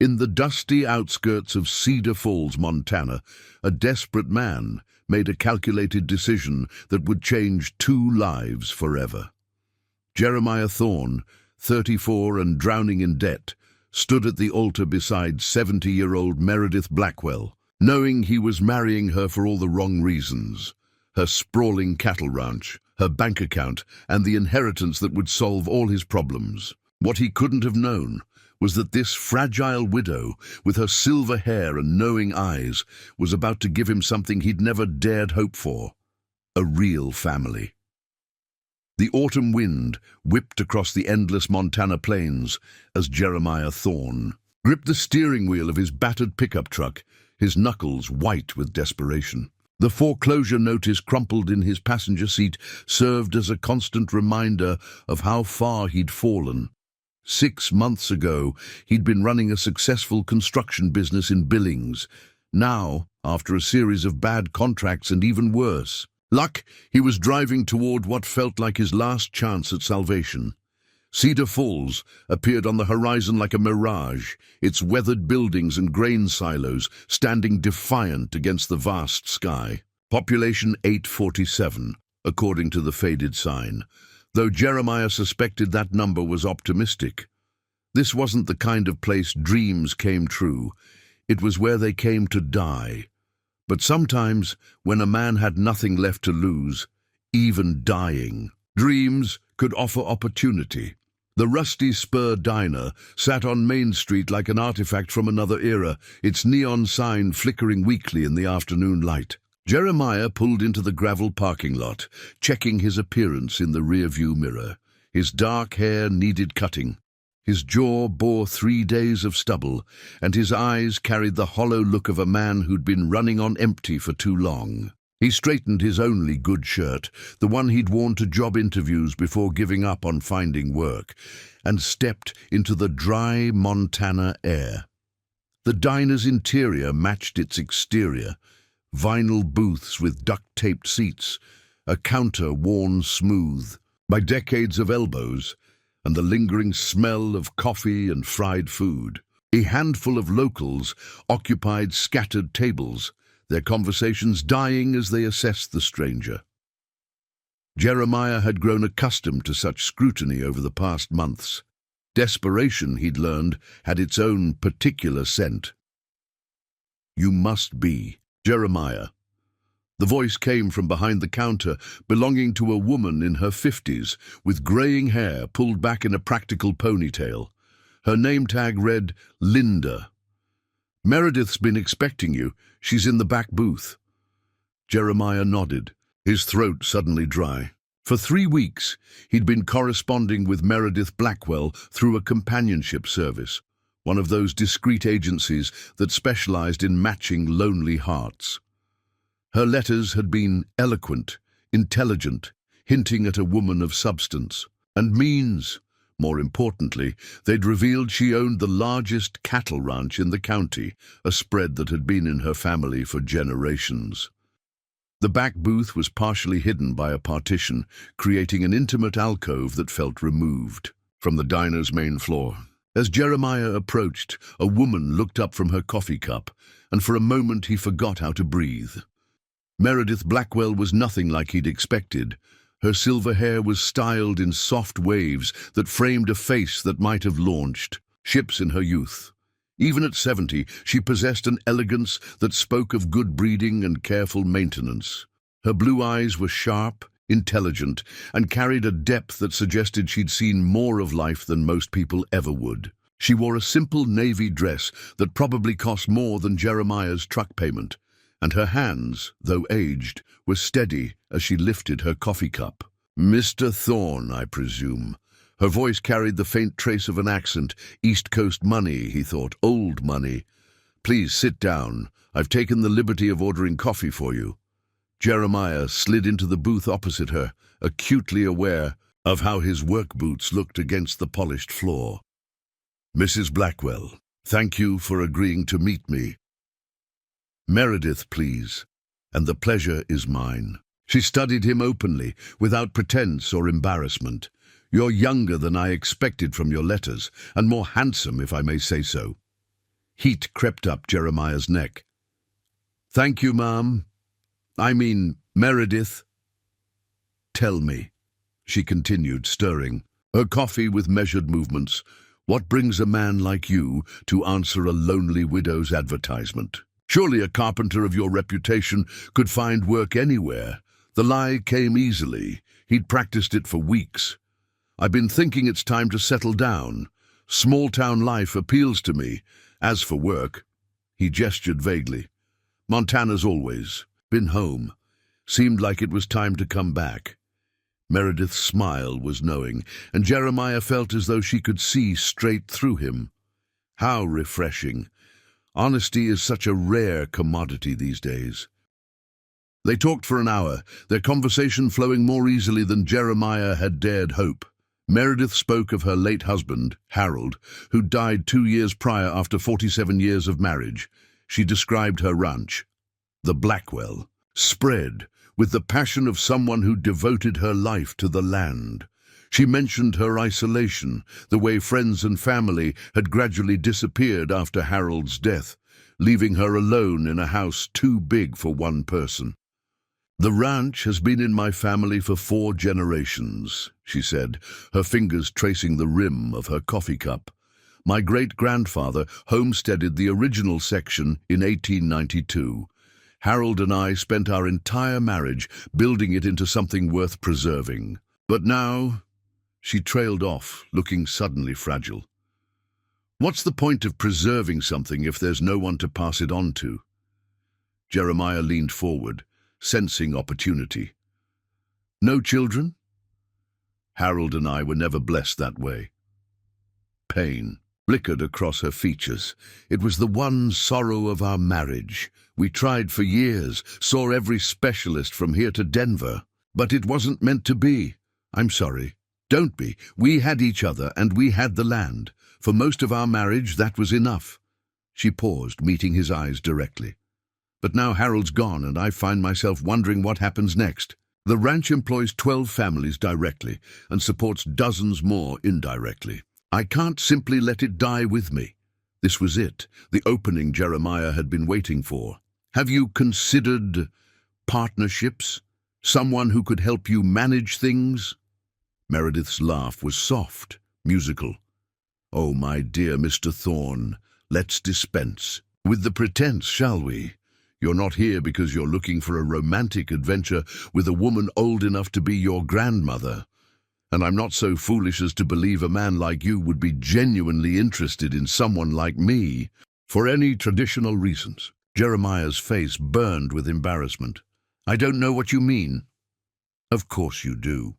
In the dusty outskirts of Cedar Falls, Montana, a desperate man made a calculated decision that would change 2 lives forever. Jeremiah Thorne, 34 and drowning in debt, stood at the altar beside 70-year-old Meredith Blackwell, knowing he was marrying her for all the wrong reasons. Her sprawling cattle ranch, her bank account, and the inheritance that would solve all his problems. What he couldn't have known was that this fragile widow, with her silver hair and knowing eyes, was about to give him something he'd never dared hope for: a real family. The autumn wind whipped across the endless Montana plains as Jeremiah Thorne gripped the steering wheel of his battered pickup truck, his knuckles white with desperation. The foreclosure notice crumpled in his passenger seat served as a constant reminder of how far he'd fallen. 6 months ago, he'd been running a successful construction business in Billings. Now, after a series of bad contracts and even worse luck, he was driving toward what felt like his last chance at salvation. Cedar Falls appeared on the horizon like a mirage, its weathered buildings and grain silos standing defiant against the vast sky. Population 847, according to the faded sign, though Jeremiah suspected that number was optimistic. This wasn't the kind of place dreams came true. It was where they came to die. But sometimes, when a man had nothing left to lose, even dying, dreams could offer opportunity. The Rusty Spur Diner sat on Main Street like an artifact from another era, its neon sign flickering weakly in the afternoon light. Jeremiah pulled into the gravel parking lot, checking his appearance in the rearview mirror. His dark hair needed cutting. His jaw bore 3 days of stubble, and his eyes carried the hollow look of a man who'd been running on empty for too long. He straightened his only good shirt, the one he'd worn to job interviews before giving up on finding work, and stepped into the dry Montana air. The diner's interior matched its exterior: vinyl booths with duct-taped seats, a counter worn smooth by decades of elbows, and the lingering smell of coffee and fried food. A handful of locals occupied scattered tables, their conversations dying as they assessed the stranger. Jeremiah had grown accustomed to such scrutiny over the past months. Desperation, he'd learned, had its own particular scent. "You must be Jeremiah." The voice came from behind the counter, belonging to a woman in her 50s, with graying hair pulled back in a practical ponytail. Her name tag read, "Linda." "Meredith's been expecting you. She's in the back booth." Jeremiah nodded, his throat suddenly dry. For 3 weeks, he'd been corresponding with Meredith Blackwell through a companionship service, one of those discreet agencies that specialized in matching lonely hearts. Her letters had been eloquent, intelligent, hinting at a woman of substance and means. More importantly, they'd revealed she owned the largest cattle ranch in the county, a spread that had been in her family for generations. The back booth was partially hidden by a partition, creating an intimate alcove that felt removed from the diner's main floor. As Jeremiah approached, a woman looked up from her coffee cup, and for a moment he forgot how to breathe. Meredith Blackwell was nothing like he'd expected. Her silver hair was styled in soft waves that framed a face that might have launched ships in her youth. Even at 70, she possessed an elegance that spoke of good breeding and careful maintenance. Her blue eyes were sharp, intelligent, and carried a depth that suggested she'd seen more of life than most people ever would. She wore a simple navy dress that probably cost more than Jeremiah's truck payment, and her hands, though aged, were steady as she lifted her coffee cup. "Mr. Thorne, I presume." Her voice carried the faint trace of an accent. East Coast money, he thought, old money. "Please sit down. I've taken the liberty of ordering coffee for you." Jeremiah slid into the booth opposite her, acutely aware of how his work boots looked against the polished floor. "Mrs. Blackwell, thank you for agreeing to meet me." "Meredith, please, and the pleasure is mine." She studied him openly, without pretense or embarrassment. "You're younger than I expected from your letters, and more handsome, if I may say so." Heat crept up Jeremiah's neck. "Thank you, ma'am. I mean, Meredith." "Tell me," she continued, stirring her coffee with measured movements, "what brings a man like you to answer a lonely widow's advertisement? Surely a carpenter of your reputation could find work anywhere." The lie came easily. He'd practiced it for weeks. "I've been thinking it's time to settle down. Small-town life appeals to me. As for work," he gestured vaguely, "Montana's always been home. Seemed like it was time to come back." Meredith's smile was knowing, and Jeremiah felt as though she could see straight through him. How refreshing. Honesty is such a rare commodity these days. They talked for an hour, their conversation flowing more easily than Jeremiah had dared hope. Meredith spoke of her late husband, Harold, who died 2 years prior after 47 years of marriage. She described her ranch, the Blackwell, spread with the passion of someone who devoted her life to the land. She mentioned her isolation, the way friends and family had gradually disappeared after Harold's death, leaving her alone in a house too big for one person. "The ranch has been in my family for 4 generations, she said, her fingers tracing the rim of her coffee cup. "My great-grandfather homesteaded the original section in 1892. Harold and I spent our entire marriage building it into something worth preserving. But now—" She trailed off, looking suddenly fragile. "What's the point of preserving something if there's no one to pass it on to?" Jeremiah leaned forward, sensing opportunity. "No children?" "Harold and I were never blessed that way." Pain flickered across her features. "It was the one sorrow of our marriage. We tried for years, saw every specialist from here to Denver. But it wasn't meant to be. I'm sorry. Don't be. We had each other and we had the land. For most of our marriage, that was enough." She paused, meeting his eyes directly. "But now Harold's gone and I find myself wondering what happens next. The ranch employs 12 families directly and supports dozens more indirectly. I can't simply let it die with me." This was it, the opening Jeremiah had been waiting for. "Have you considered partnerships? Someone who could help you manage things?" Meredith's laugh was soft, musical. "Oh, my dear Mr. Thorne, let's dispense with the pretense, shall we? You're not here because you're looking for a romantic adventure with a woman old enough to be your grandmother. And I'm not so foolish as to believe a man like you would be genuinely interested in someone like me for any traditional reasons." Jeremiah's face burned with embarrassment. "I don't know what you mean." "Of course you do."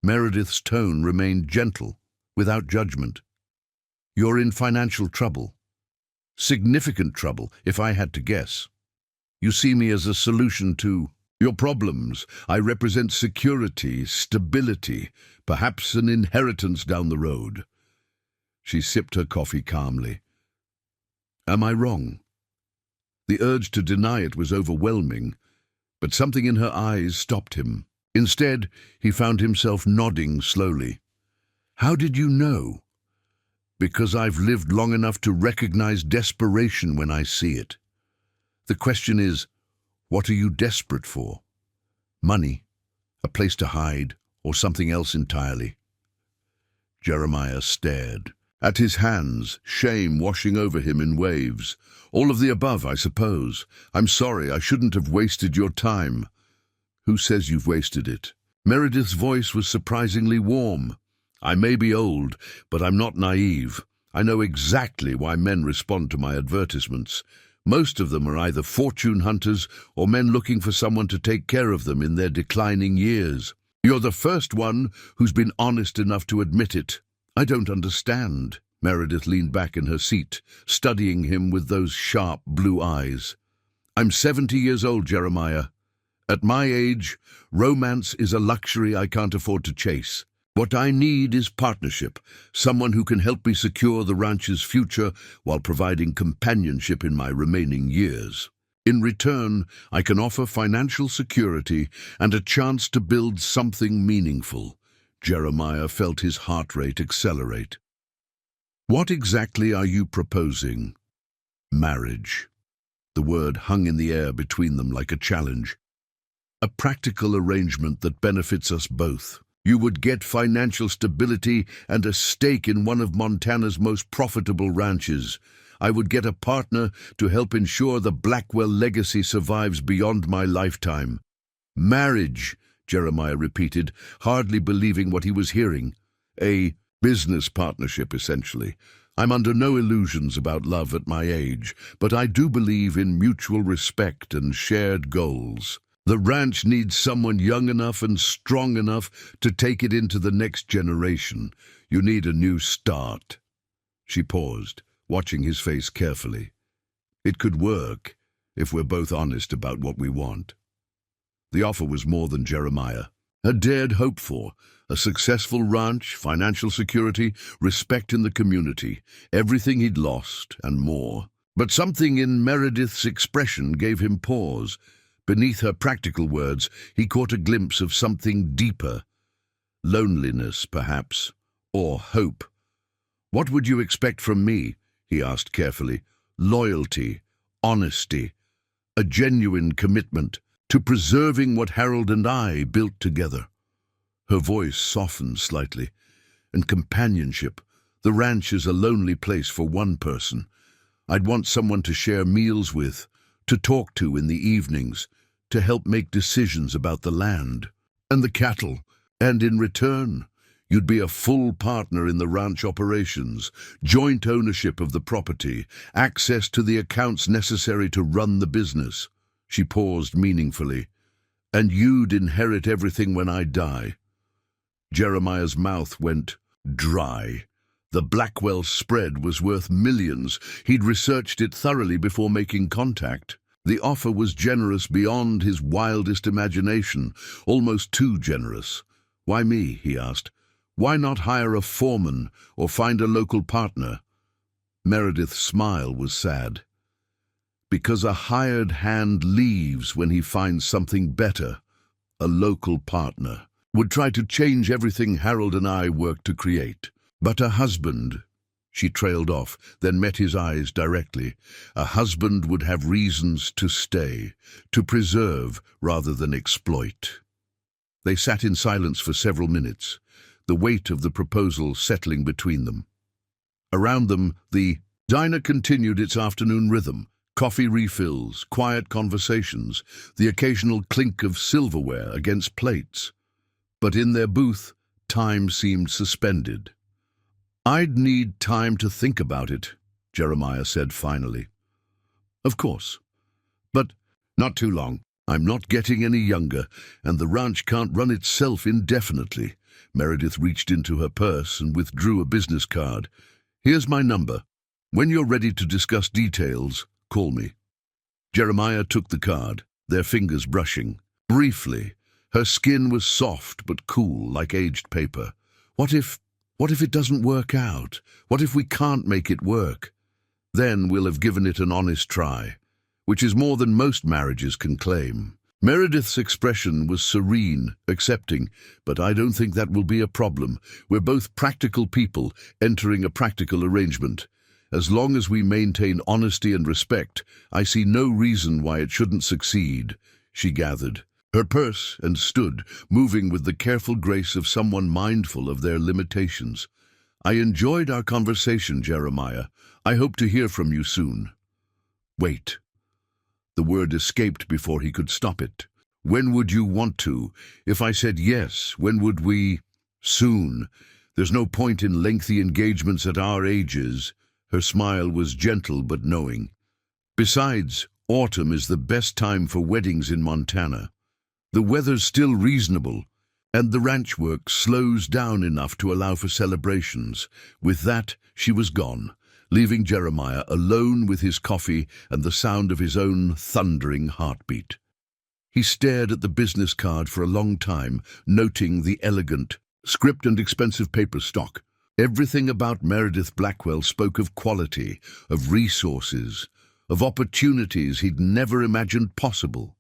Meredith's tone remained gentle, without judgment. "You're in financial trouble. Significant trouble, if I had to guess. You see me as a solution to your problems. I represent security, stability, perhaps an inheritance down the road." She sipped her coffee calmly. "Am I wrong?" The urge to deny it was overwhelming, but something in her eyes stopped him. Instead, he found himself nodding slowly. "How did you know?" "Because I've lived long enough to recognize desperation when I see it. The question is, what are you desperate for? Money, a place to hide, or something else entirely?" Jeremiah stared. At his hands, shame washing over him in waves. "All of the above, I suppose. I'm sorry, I shouldn't have wasted your time." "Who says you've wasted it?" Meredith's voice was surprisingly warm. "I may be old, but I'm not naive. I know exactly why men respond to my advertisements. Most of them are either fortune hunters or men looking for someone to take care of them in their declining years. You're the first one who's been honest enough to admit it." "I don't understand." Meredith leaned back in her seat, studying him with those sharp blue eyes. "I'm 70 years old, Jeremiah. At my age, romance is a luxury I can't afford to chase. What I need is partnership, someone who can help me secure the ranch's future while providing companionship in my remaining years. In return, I can offer financial security and a chance to build something meaningful." Jeremiah felt his heart rate accelerate. "What exactly are you proposing?" Marriage. The word hung in the air between them like a challenge. A practical arrangement that benefits us both. You would get financial stability and a stake in one of Montana's most profitable ranches. I would get a partner to help ensure the Blackwell legacy survives beyond my lifetime. Marriage, Jeremiah repeated, hardly believing what he was hearing. A business partnership, essentially. I'm under no illusions about love at my age, but I do believe in mutual respect and shared goals. The ranch needs someone young enough and strong enough to take it into the next generation. You need a new start. She paused, watching his face carefully. It could work if we're both honest about what we want. The offer was more than Jeremiah had dared hope for. A successful ranch, financial security, respect in the community, everything he'd lost and more. But something in Meredith's expression gave him pause. Beneath her practical words, he caught a glimpse of something deeper. Loneliness, perhaps, or hope. What would you expect from me? He asked carefully. Loyalty, honesty, a genuine commitment to preserving what Harold and I built together. Her voice softened slightly. And companionship. The ranch is a lonely place for one person. I'd want someone to share meals with, to talk to in the evenings, to help make decisions about the land and the cattle. And in return, you'd be a full partner in the ranch operations, joint ownership of the property, access to the accounts necessary to run the business. She paused meaningfully. And you'd inherit everything when I die. Jeremiah's mouth went dry. The Blackwell spread was worth millions. He'd researched it thoroughly before making contact. The offer was generous beyond his wildest imagination, almost too generous. Why me? He asked. Why not hire a foreman or find a local partner? Meredith's smile was sad. Because a hired hand leaves when he finds something better. A local partner would try to change everything Harold and I worked to create. But a husband, she trailed off, then met his eyes directly. A husband would have reasons to stay, to preserve rather than exploit. They sat in silence for several minutes, the weight of the proposal settling between them. Around them, the diner continued its afternoon rhythm. Coffee refills, quiet conversations, the occasional clink of silverware against plates. But in their booth, time seemed suspended. I'd need time to think about it, Jeremiah said finally. Of course. But not too long. I'm not getting any younger, and the ranch can't run itself indefinitely. Meredith reached into her purse and withdrew a business card. Here's my number. When you're ready to discuss details, call me. Jeremiah took the card, their fingers brushing. Briefly, her skin was soft but cool like aged paper. What if it doesn't work out? What if we can't make it work? Then we'll have given it an honest try, which is more than most marriages can claim. Meredith's expression was serene, accepting, but I don't think that will be a problem. We're both practical people entering a practical arrangement. As long as we maintain honesty and respect, I see no reason why it shouldn't succeed, she gathered her purse and stood, moving with the careful grace of someone mindful of their limitations. I enjoyed our conversation, Jeremiah. I hope to hear from you soon. Wait. The word escaped before he could stop it. When would you want to? If I said yes, when would we? Soon. There's no point in lengthy engagements at our ages. Her smile was gentle but knowing. Besides, autumn is the best time for weddings in Montana. The weather's still reasonable, and the ranch work slows down enough to allow for celebrations. With that, she was gone, leaving Jeremiah alone with his coffee and the sound of his own thundering heartbeat. He stared at the business card for a long time, noting the elegant, script and expensive paper stock. Everything about Meredith Blackwell spoke of quality, of resources, of opportunities he'd never imagined possible.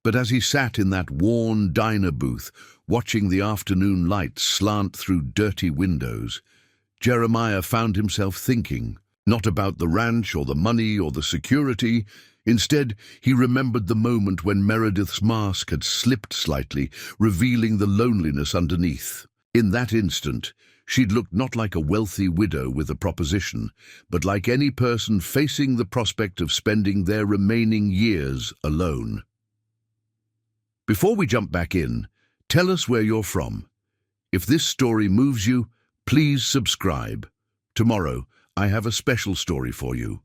But as he sat in that worn diner booth, watching the afternoon light slant through dirty windows, Jeremiah found himself thinking, Not about the ranch or the money or the security. Instead, he remembered the moment when Meredith's mask had slipped slightly, revealing the loneliness underneath. In that instant, she'd looked not like a wealthy widow with a proposition, but like any person facing the prospect of spending their remaining years alone. Before we jump back in, tell us where you're from. If this story moves you, please subscribe. Tomorrow, I have a special story for you.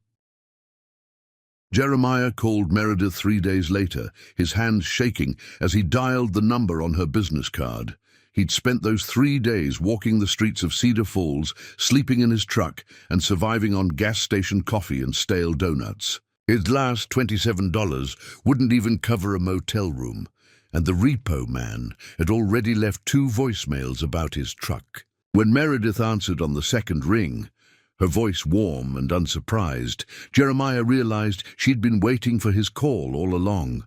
Jeremiah called Meredith 3 days later, his hands shaking as he dialed the number on her business card. He'd spent those 3 days walking the streets of Cedar Falls, sleeping in his truck, and surviving on gas station coffee and stale donuts. His last $27 wouldn't even cover a motel room, and the repo man had already left 2 voicemails about his truck. When Meredith answered on the second ring, her voice warm and unsurprised, Jeremiah realized she'd been waiting for his call all along.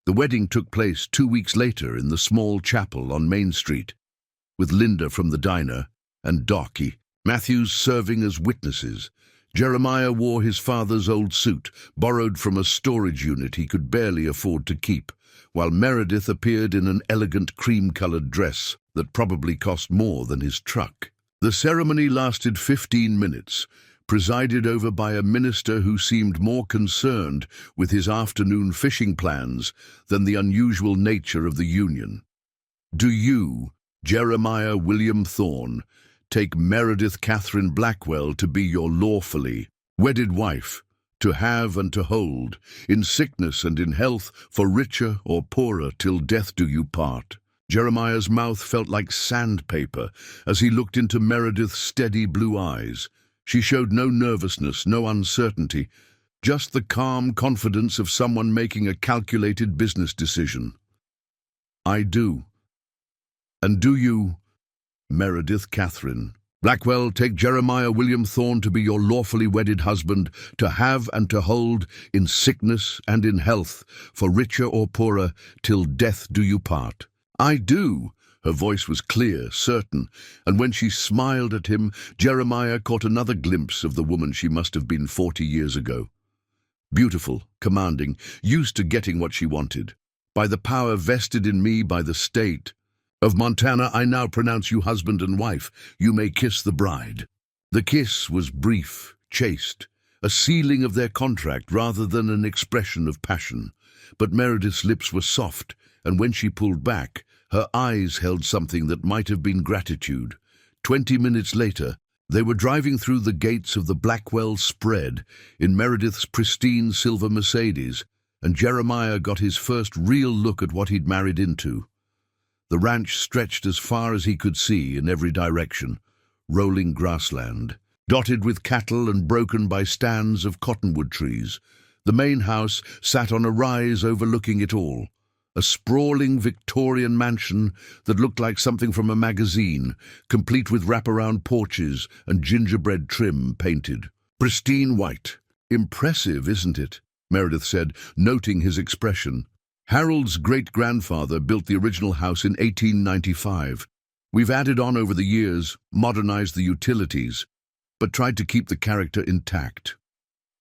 The wedding took place 2 weeks later in the small chapel on Main Street, with Linda from the diner and Docky Matthews serving as witnesses. Jeremiah wore his father's old suit, borrowed from a storage unit he could barely afford to keep, while Meredith appeared in an elegant cream-colored dress that probably cost more than his truck. The ceremony lasted 15 minutes, presided over by a minister who seemed more concerned with his afternoon fishing plans than the unusual nature of the union. Do you, Jeremiah William Thorne, take Meredith Catherine Blackwell to be your lawfully wedded wife, to have and to hold, in sickness and in health, for richer or poorer, till death do you part? Jeremiah's mouth felt like sandpaper as he looked into Meredith's steady blue eyes. She showed no nervousness, no uncertainty, just the calm confidence of someone making a calculated business decision. I do. And do you, Meredith Catherine Blackwell, take Jeremiah William Thorne to be your lawfully wedded husband, to have and to hold, in sickness and in health, for richer or poorer, till death do you part? I do. Her voice was clear, certain, and when she smiled at him, Jeremiah caught another glimpse of the woman she must have been 40 years ago. Beautiful, commanding, used to getting what she wanted. By the power vested in me by the state of Montana, I now pronounce you husband and wife. You may kiss the bride. The kiss was brief, chaste, a sealing of their contract rather than an expression of passion. But Meredith's lips were soft, and when she pulled back, her eyes held something that might have been gratitude. 20 minutes later, they were driving through the gates of the Blackwell Spread in Meredith's pristine silver Mercedes, and Jeremiah got his first real look at what he'd married into. The ranch stretched as far as he could see in every direction, rolling grassland, dotted with cattle and broken by stands of cottonwood trees. The main house sat on a rise overlooking it all, a sprawling Victorian mansion that looked like something from a magazine, complete with wraparound porches and gingerbread trim painted. Pristine white. Impressive, isn't it? Meredith said, noting his expression. Harold's great-grandfather built the original house in 1895. We've added on over the years, modernized the utilities, but tried to keep the character intact.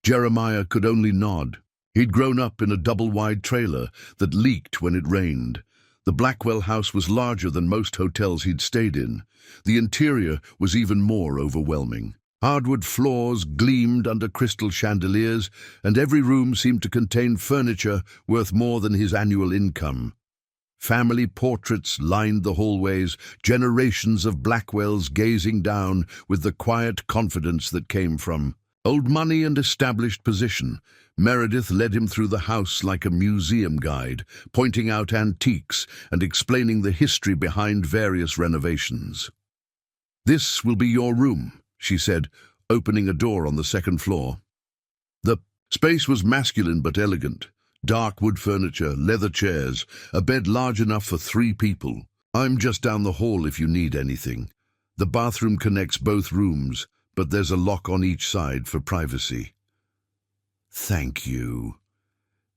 Jeremiah could only nod. He'd grown up in a double-wide trailer that leaked when it rained. The Blackwell house was larger than most hotels he'd stayed in. The interior was even more overwhelming. Hardwood floors gleamed under crystal chandeliers, and every room seemed to contain furniture worth more than his annual income. Family portraits lined the hallways, generations of Blackwells gazing down with the quiet confidence that came from old money and established position. Meredith led him through the house like a museum guide, pointing out antiques and explaining the history behind various renovations. "This will be your room," she said, opening a door on the second floor. The space was masculine but elegant. Dark wood furniture, leather chairs, a bed large enough for 3 people. "I'm just down the hall if you need anything. The bathroom connects both rooms, but there's a lock on each side for privacy." "Thank you."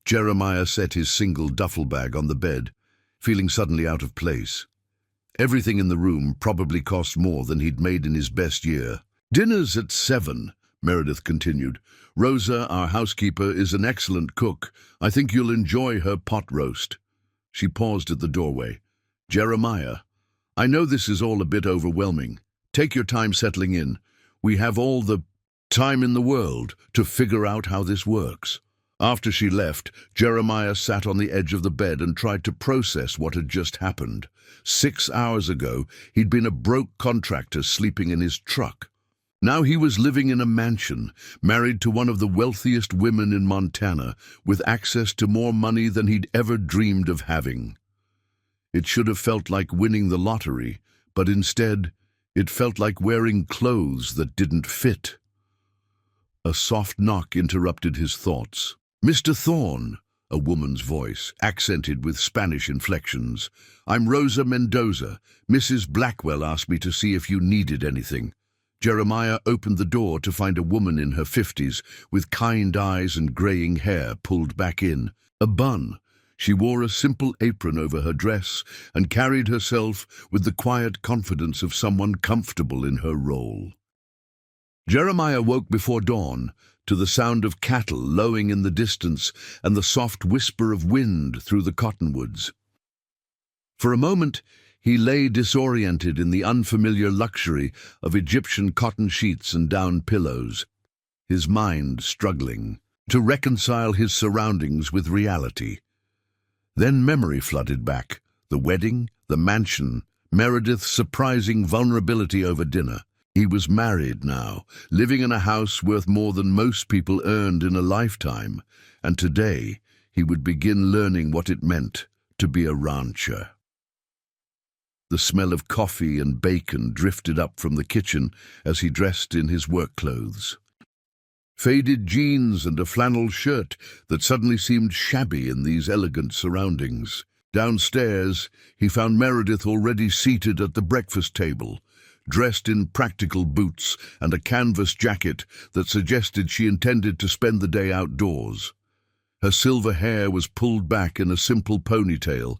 Jeremiah set his single duffel bag on the bed, feeling suddenly out of place. Everything in the room probably cost more than he'd made in his best year. Dinner's at 7, Meredith continued. Rosa, our housekeeper, is an excellent cook. I think you'll enjoy her pot roast. She paused at the doorway. Jeremiah, I know this is all a bit overwhelming. Take your time settling in. We have all the time in the world to figure out how this works. After she left, Jeremiah sat on the edge of the bed and tried to process what had just happened. 6 hours ago, he'd been a broke contractor sleeping in his truck. Now he was living in a mansion, married to one of the wealthiest women in Montana, with access to more money than he'd ever dreamed of having. It should have felt like winning the lottery, but instead, it felt like wearing clothes that didn't fit. A soft knock interrupted his thoughts. Mr. Thorne, a woman's voice, accented with Spanish inflections. I'm Rosa Mendoza. Mrs. Blackwell asked me to see if you needed anything. Jeremiah opened the door to find a woman in her 50s, with kind eyes and graying hair pulled back in. A bun. She wore a simple apron over her dress and carried herself with the quiet confidence of someone comfortable in her role. Jeremiah woke before dawn to the sound of cattle lowing in the distance and the soft whisper of wind through the cottonwoods. For a moment, he lay disoriented in the unfamiliar luxury of Egyptian cotton sheets and down pillows, his mind struggling to reconcile his surroundings with reality. Then memory flooded back, the wedding, the mansion, Meredith's surprising vulnerability over dinner. He was married now, living in a house worth more than most people earned in a lifetime, and today he would begin learning what it meant to be a rancher. The smell of coffee and bacon drifted up from the kitchen as he dressed in his work clothes. Faded jeans and a flannel shirt that suddenly seemed shabby in these elegant surroundings. Downstairs, he found Meredith already seated at the breakfast table, dressed in practical boots and a canvas jacket that suggested she intended to spend the day outdoors. Her silver hair was pulled back in a simple ponytail,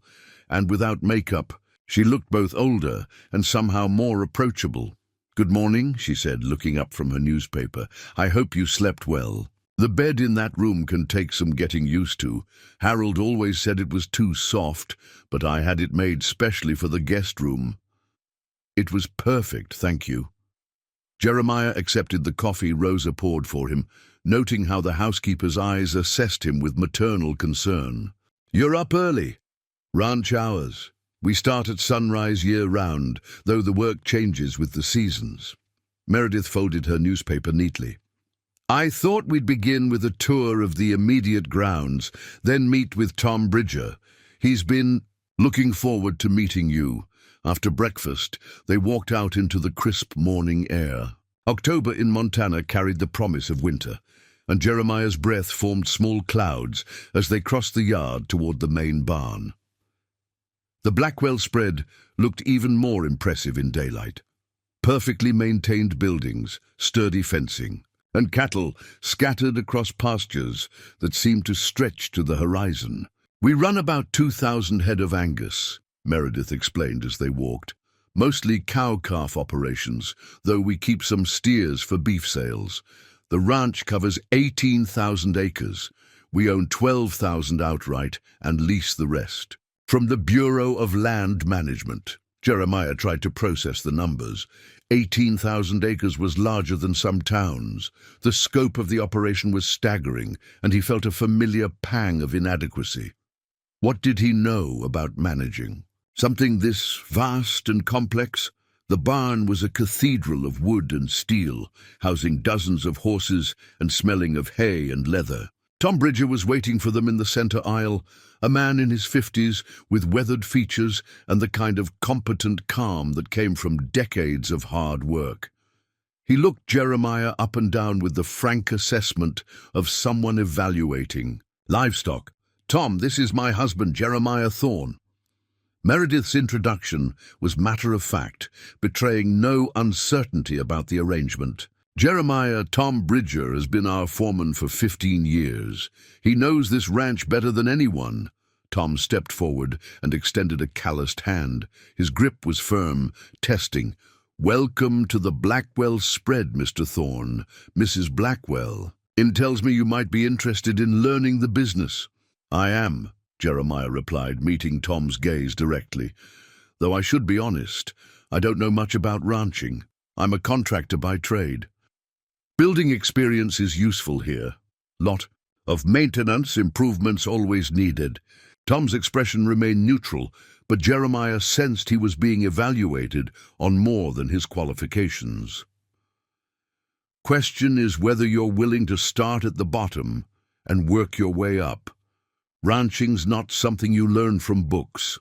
and without makeup, she looked both older and somehow more approachable. "Good morning," she said, looking up from her newspaper. "I hope you slept well. The bed in that room can take some getting used to. Harold always said it was too soft, but I had it made specially for the guest room." "It was perfect, thank you." Jeremiah accepted the coffee Rosa poured for him, noting how the housekeeper's eyes assessed him with maternal concern. "You're up early." "Ranch hours. We start at sunrise year-round, though the work changes with the seasons." Meredith folded her newspaper neatly. "I thought we'd begin with a tour of the immediate grounds, then meet with Tom Bridger. He's been looking forward to meeting you." After breakfast, they walked out into the crisp morning air. October in Montana carried the promise of winter, and Jeremiah's breath formed small clouds as they crossed the yard toward the main barn. The Blackwell spread looked even more impressive in daylight. Perfectly maintained buildings, sturdy fencing, and cattle scattered across pastures that seemed to stretch to the horizon. "We run about 2,000 head of Angus," Meredith explained as they walked. "Mostly cow-calf operations, though we keep some steers for beef sales. The ranch covers 18,000 acres. We own 12,000 outright and lease the rest." From the Bureau of Land Management. Jeremiah tried to process the numbers. 18,000 acres was larger than some towns. The scope of the operation was staggering, and he felt a familiar pang of inadequacy. What did he know about managing? Something this vast and complex? The barn was a cathedral of wood and steel, housing dozens of horses and smelling of hay and leather. Tom Bridger was waiting for them in the center aisle, a man in his 50s with weathered features and the kind of competent calm that came from decades of hard work. He looked Jeremiah up and down with the frank assessment of someone evaluating. "Livestock. Tom, this is my husband, Jeremiah Thorne." Meredith's introduction was matter-of-fact, betraying no uncertainty about the arrangement. "Jeremiah, Tom Bridger has been our foreman for 15 years. He knows this ranch better than anyone." Tom stepped forward and extended a calloused hand. His grip was firm, testing. "Welcome to the Blackwell spread, Mr. Thorne. Mrs. Blackwell. It tells me you might be interested in learning the business." "I am," Jeremiah replied, meeting Tom's gaze directly. "Though I should be honest, I don't know much about ranching. I'm a contractor by trade. Building experience is useful here. Lot of maintenance improvements always needed." Tom's expression remained neutral, but Jeremiah sensed he was being evaluated on more than his qualifications. "Question is whether you're willing to start at the bottom and work your way up. Ranching's not something you learn from books."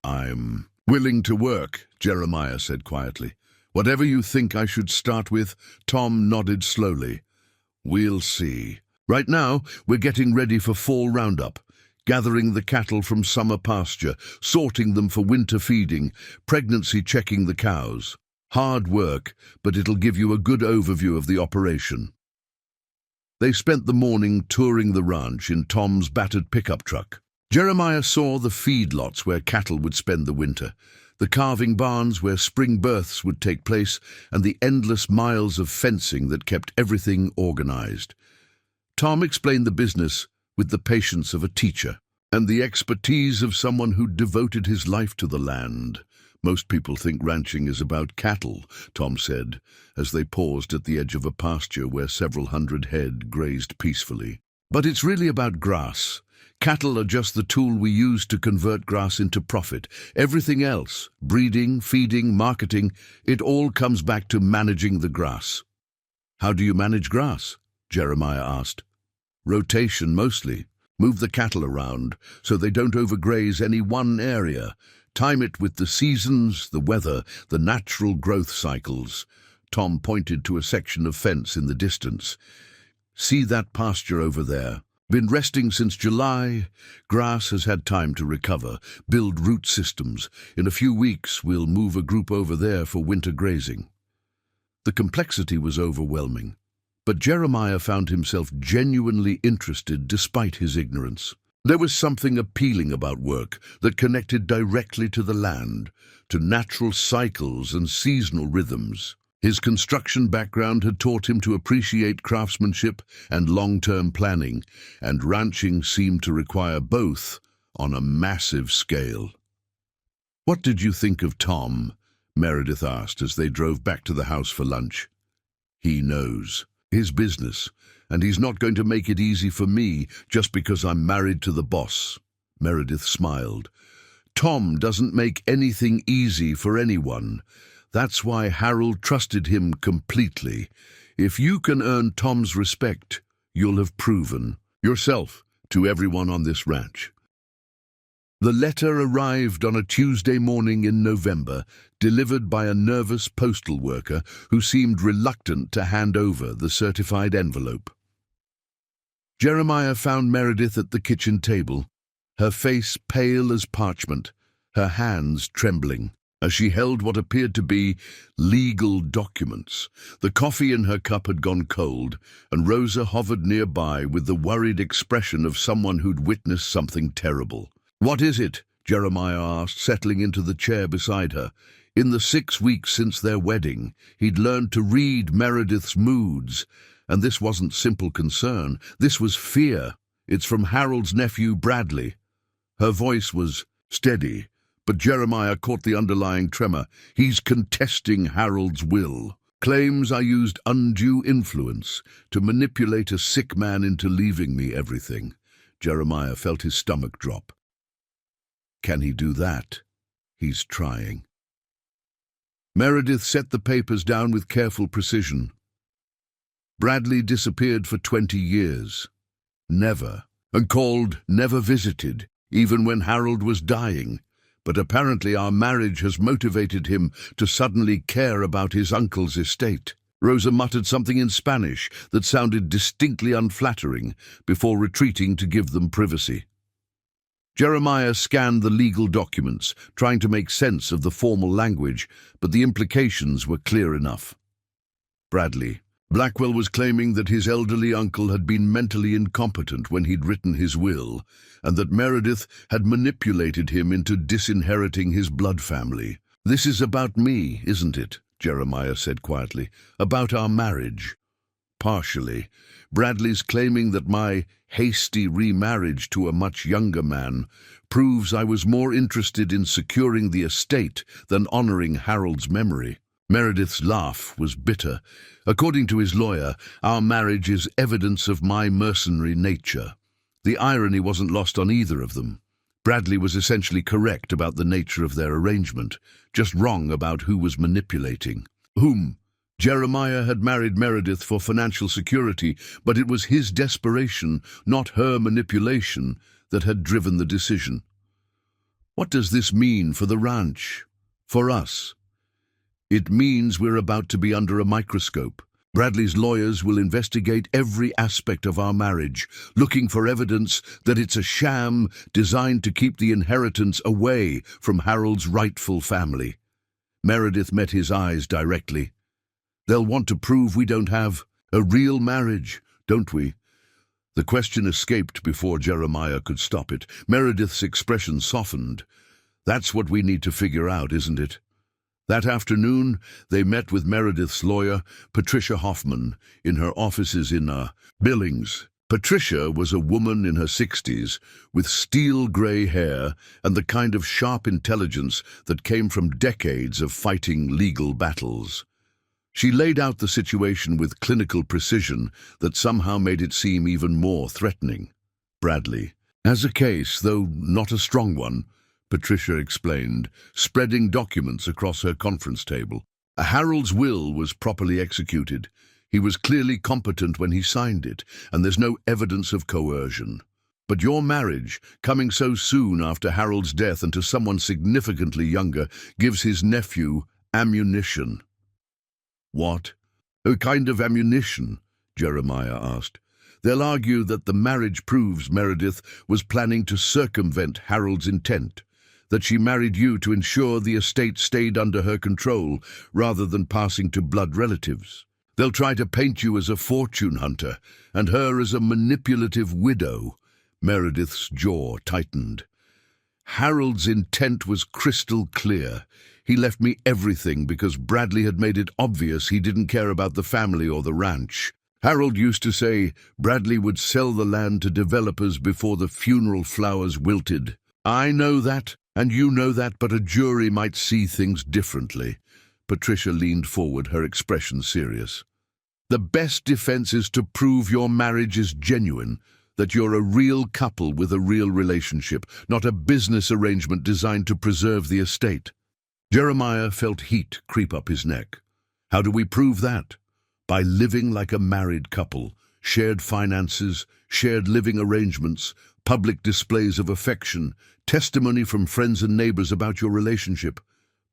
"I'm willing to work," Jeremiah said quietly. "Whatever you think I should start with." Tom nodded slowly. "We'll see. Right now, we're getting ready for fall roundup, gathering the cattle from summer pasture, sorting them for winter feeding, pregnancy checking the cows. Hard work, but it'll give you a good overview of the operation." They spent the morning touring the ranch in Tom's battered pickup truck. Jeremiah saw the feedlots where cattle would spend the winter, the calving barns where spring births would take place, and the endless miles of fencing that kept everything organized. Tom explained the business with the patience of a teacher and the expertise of someone who'd devoted his life to the land. "Most people think ranching is about cattle," Tom said, as they paused at the edge of a pasture where several hundred head grazed peacefully. "But it's really about grass. Cattle are just the tool we use to convert grass into profit. Everything else, breeding, feeding, marketing, it all comes back to managing the grass." "How do you manage grass?" Jeremiah asked. "Rotation mostly. Move the cattle around so they don't overgraze any one area. Time it with the seasons, the weather, the natural growth cycles." Tom pointed to a section of fence in the distance. "See that pasture over there? Been resting since July. Grass has had time to recover, build root systems. In a few weeks, we'll move a group over there for winter grazing." The complexity was overwhelming, but Jeremiah found himself genuinely interested despite his ignorance. There was something appealing about work that connected directly to the land, to natural cycles and seasonal rhythms. His construction background had taught him to appreciate craftsmanship and long-term planning, and ranching seemed to require both on a massive scale. "What did you think of Tom?" Meredith asked as they drove back to the house for lunch. "He knows his business, and he's not going to make it easy for me just because I'm married to the boss." Meredith smiled. "Tom doesn't make anything easy for anyone. That's why Harold trusted him completely. If you can earn Tom's respect, you'll have proven yourself to everyone on this ranch." The letter arrived on a Tuesday morning in November, delivered by a nervous postal worker who seemed reluctant to hand over the certified envelope. Jeremiah found Meredith at the kitchen table, her face pale as parchment, her hands trembling, as she held what appeared to be legal documents. The coffee in her cup had gone cold, and Rosa hovered nearby with the worried expression of someone who'd witnessed something terrible. "What is it?" Jeremiah asked, settling into the chair beside her. In the 6 weeks since their wedding, he'd learned to read Meredith's moods, and this wasn't simple concern. This was fear. "It's from Harold's nephew, Bradley." Her voice was steady, but Jeremiah caught the underlying tremor. "He's contesting Harold's will. Claims I used undue influence to manipulate a sick man into leaving me everything." Jeremiah felt his stomach drop. Can he do that? He's trying. Meredith set the papers down with careful precision. Bradley disappeared for 20 years. Never. And called never visited, even when Harold was dying. But apparently our marriage has motivated him to suddenly care about his uncle's estate. Rosa muttered something in Spanish that sounded distinctly unflattering before retreating to give them privacy. Jeremiah scanned the legal documents, trying to make sense of the formal language, but the implications were clear enough. Bradley. Blackwell was claiming that his elderly uncle had been mentally incompetent when he'd written his will, and that Meredith had manipulated him into disinheriting his blood family. "This is about me, isn't it?" Jeremiah said quietly. "About our marriage." "Partially. Bradley's claiming that my hasty remarriage to a much younger man proves I was more interested in securing the estate than honoring Harold's memory." Meredith's laugh was bitter. "According to his lawyer, our marriage is evidence of my mercenary nature." The irony wasn't lost on either of them. Bradley was essentially correct about the nature of their arrangement, just wrong about who was manipulating. Whom? Jeremiah had married Meredith for financial security, but it was his desperation, not her manipulation, that had driven the decision. What does this mean for the ranch? For us? It means we're about to be under a microscope. Bradley's lawyers will investigate every aspect of our marriage, looking for evidence that it's a sham designed to keep the inheritance away from Harold's rightful family. Meredith met his eyes directly. "They'll want to prove we don't have a real marriage, don't we?" The question escaped before Jeremiah could stop it. Meredith's expression softened. "That's what we need to figure out, isn't it?" That afternoon, they met with Meredith's lawyer, Patricia Hoffman, in her offices in Billings. Patricia was a woman in her 60s, with steel-grey hair and the kind of sharp intelligence that came from decades of fighting legal battles. She laid out the situation with clinical precision that somehow made it seem even more threatening. Bradley, as a case, though not a strong one, Patricia explained, spreading documents across her conference table. Harold's will was properly executed. He was clearly competent when he signed it, and there's no evidence of coercion. But your marriage, coming so soon after Harold's death and to someone significantly younger, gives his nephew ammunition. What? A kind of ammunition? Jeremiah asked. They'll argue that the marriage proves Meredith was planning to circumvent Harold's intent, that she married you to ensure the estate stayed under her control rather than passing to blood relatives. They'll try to paint you as a fortune hunter and her as a manipulative widow. Meredith's jaw tightened. Harold's intent was crystal clear. He left me everything because Bradley had made it obvious he didn't care about the family or the ranch. Harold used to say Bradley would sell the land to developers before the funeral flowers wilted. I know that, and you know that, but a jury might see things differently. Patricia leaned forward, her expression serious. The best defense is to prove your marriage is genuine, that you're a real couple with a real relationship, not a business arrangement designed to preserve the estate. Jeremiah felt heat creep up his neck. How do we prove that? By living like a married couple, shared finances, shared living arrangements, public displays of affection, testimony from friends and neighbors about your relationship.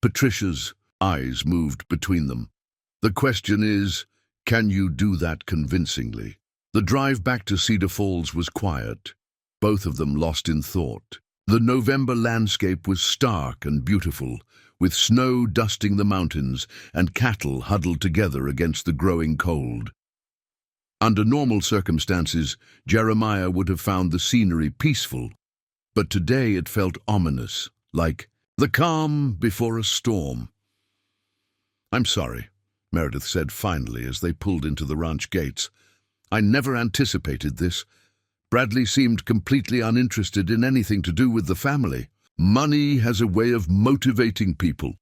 Patricia's eyes moved between them. The question is, can you do that convincingly? The drive back to Cedar Falls was quiet, both of them lost in thought. The November landscape was stark and beautiful, with snow dusting the mountains and cattle huddled together against the growing cold. Under normal circumstances, Jeremiah would have found the scenery peaceful, but today it felt ominous, like the calm before a storm. I'm sorry, Meredith said finally as they pulled into the ranch gates. I never anticipated this. Bradley seemed completely uninterested in anything to do with the family. Money has a way of motivating people.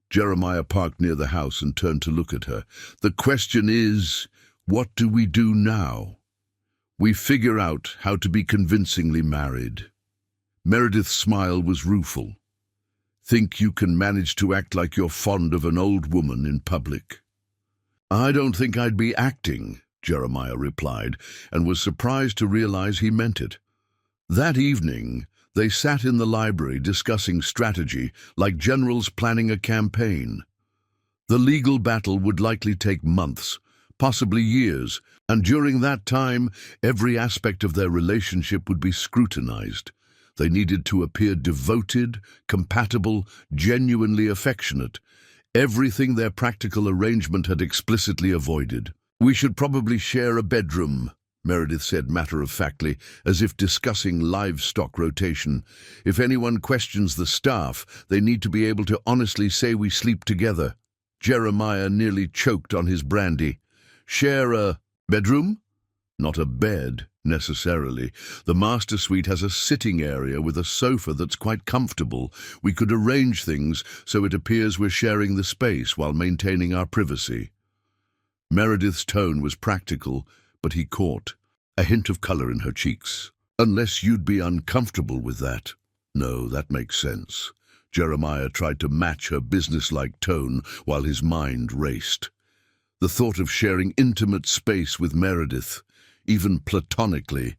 Jeremiah parked near the house and turned to look at her. The question is, what do we do now? We figure out how to be convincingly married. Meredith's smile was rueful. Think you can manage to act like you're fond of an old woman in public? I don't think I'd be acting, Jeremiah replied, and was surprised to realize he meant it. That evening, they sat in the library discussing strategy like generals planning a campaign. The legal battle would likely take months, possibly years, and during that time, every aspect of their relationship would be scrutinized. They needed to appear devoted, compatible, genuinely affectionate, everything their practical arrangement had explicitly avoided. We should probably share a bedroom, Meredith said matter-of-factly, as if discussing livestock rotation. "If anyone questions the staff, they need to be able to honestly say we sleep together." Jeremiah nearly choked on his brandy. "Share a bedroom?" "Not a bed, necessarily. The master suite has a sitting area with a sofa that's quite comfortable. We could arrange things so it appears we're sharing the space while maintaining our privacy." Meredith's tone was practical, but he caught a hint of color in her cheeks. "Unless you'd be uncomfortable with that." "No, that makes sense." Jeremiah tried to match her businesslike tone while his mind raced. The thought of sharing intimate space with Meredith, even platonically,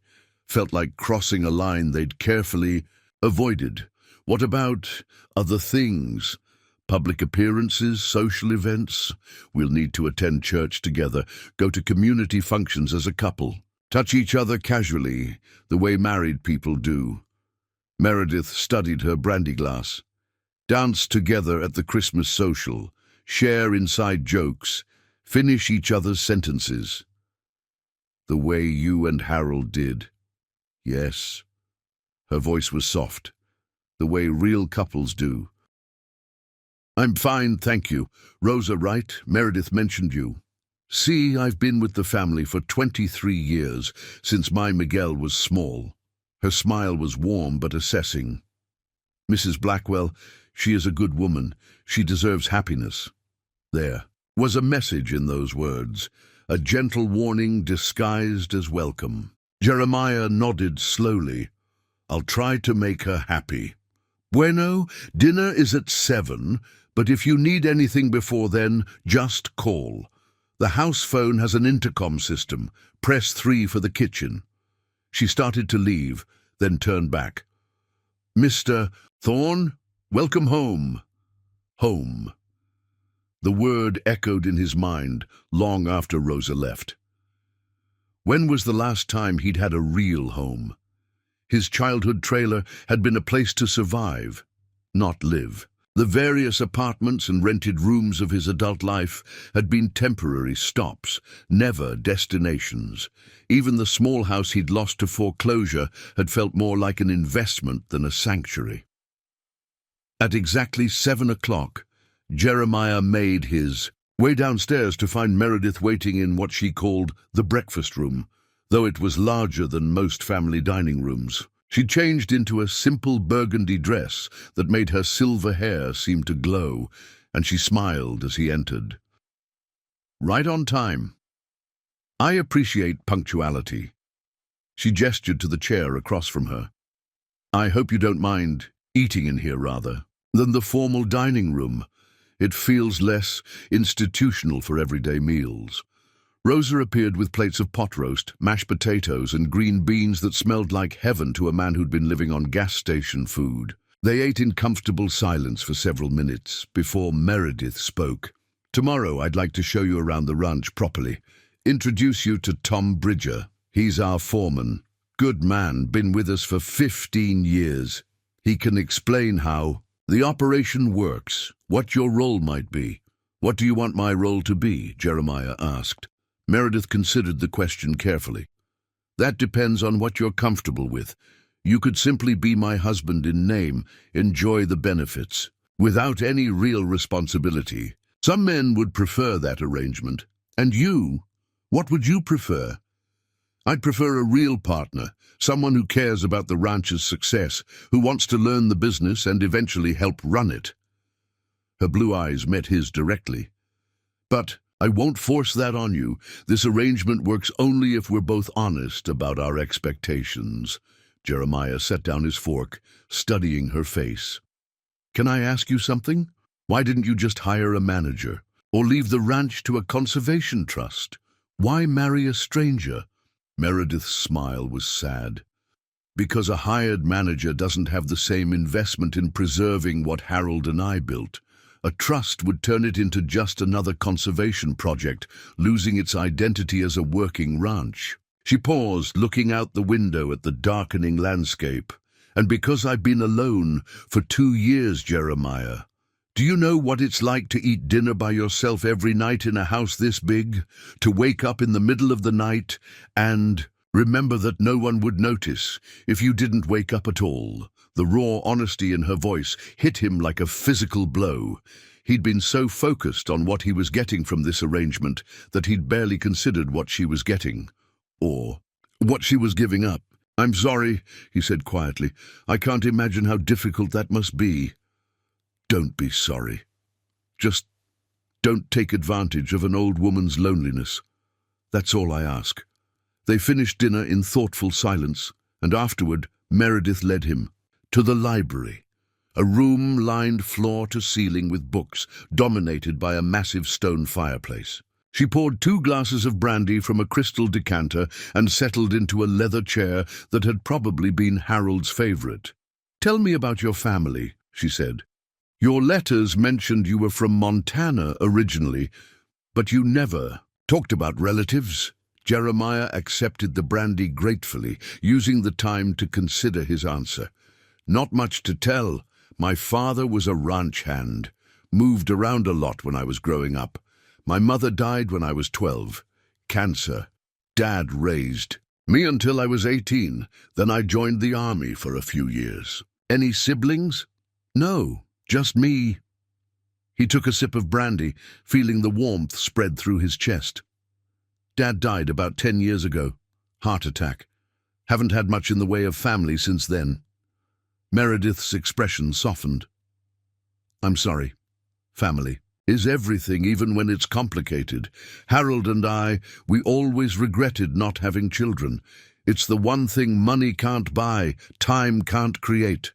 felt like crossing a line they'd carefully avoided. What about other things? Public appearances, social events? We'll need to attend church together, go to community functions as a couple, touch each other casually, the way married people do. Meredith studied her brandy glass. Dance together at the Christmas social, share inside jokes, finish each other's sentences. The way you and Harold did. Yes. Her voice was soft. The way real couples do. "I'm fine, thank you. Rosa, right? Meredith mentioned you." "See, I've been with the family for 23 years, since my Miguel was small." Her smile was warm but assessing. "Mrs. Blackwell, she is a good woman. She deserves happiness." There was a message in those words, a gentle warning disguised as welcome. Jeremiah nodded slowly. "I'll try to make her happy." "Bueno, dinner is at 7, but if you need anything before then, just call. The house phone has an intercom system. Press 3 for the kitchen." She started to leave, then turned back. "Mr. Thorne, welcome home." Home. The word echoed in his mind long after Rosa left. When was the last time he'd had a real home? His childhood trailer had been a place to survive, not live. The various apartments and rented rooms of his adult life had been temporary stops, never destinations. Even the small house he'd lost to foreclosure had felt more like an investment than a sanctuary. At exactly 7 o'clock, Jeremiah made his way downstairs to find Meredith waiting in what she called the breakfast room, though it was larger than most family dining rooms. She changed into a simple burgundy dress that made her silver hair seem to glow, and she smiled as he entered. "Right on time." "I appreciate punctuality." She gestured to the chair across from her. "I hope you don't mind eating in here rather than the formal dining room. It feels less institutional for everyday meals." Rosa appeared with plates of pot roast, mashed potatoes, and green beans that smelled like heaven to a man who'd been living on gas station food. They ate in comfortable silence for several minutes before Meredith spoke. "Tomorrow I'd like to show you around the ranch properly. Introduce you to Tom Bridger. He's our foreman. Good man, been with us for 15 years. He can explain how the operation works, what your role might be." "What do you want my role to be?" Jeremiah asked. Meredith considered the question carefully. "That depends on what you're comfortable with. You could simply be my husband in name, enjoy the benefits, without any real responsibility. Some men would prefer that arrangement. And you? What would you prefer?" "I'd prefer a real partner, someone who cares about the ranch's success, who wants to learn the business and eventually help run it." Her blue eyes met his directly. "But I won't force that on you. This arrangement works only if we're both honest about our expectations." Jeremiah set down his fork, studying her face. "Can I ask you something? Why didn't you just hire a manager? Or leave the ranch to a conservation trust? Why marry a stranger?" Meredith's smile was sad. "Because a hired manager doesn't have the same investment in preserving what Harold and I built. A trust would turn it into just another conservation project, losing its identity as a working ranch." She paused, looking out the window at the darkening landscape. "And because I've been alone for 2 years, Jeremiah. Do you know what it's like to eat dinner by yourself every night in a house this big? To wake up in the middle of the night and Remember that no one would notice if you didn't wake up at all. The raw honesty in her voice hit him like a physical blow. He'd been so focused on what he was getting from this arrangement that he'd barely considered what she was getting, or what she was giving up. "I'm sorry," he said quietly. "I can't imagine how difficult that must be." "Don't be sorry. Just don't take advantage of an old woman's loneliness. That's all I ask." They finished dinner in thoughtful silence, and afterward Meredith led him to the library, a room lined floor to ceiling with books, dominated by a massive stone fireplace. She poured 2 glasses of brandy from a crystal decanter and settled into a leather chair that had probably been Harold's favorite. "Tell me about your family," she said. "Your letters mentioned you were from Montana originally, but you never talked about relatives." Jeremiah accepted the brandy gratefully, using the time to consider his answer. "Not much to tell. My father was a ranch hand. Moved around a lot when I was growing up. My mother died when I was 12. Cancer. Dad raised me until I was 18. Then I joined the army for a few years." "Any siblings?" "No, just me." He took a sip of brandy, feeling the warmth spread through his chest. "Dad died about 10 years ago. Heart attack. Haven't had much in the way of family since then." Meredith's expression softened. "I'm sorry. Family is everything, even when it's complicated. Harold and we always regretted not having children. It's the one thing money can't buy, time can't create.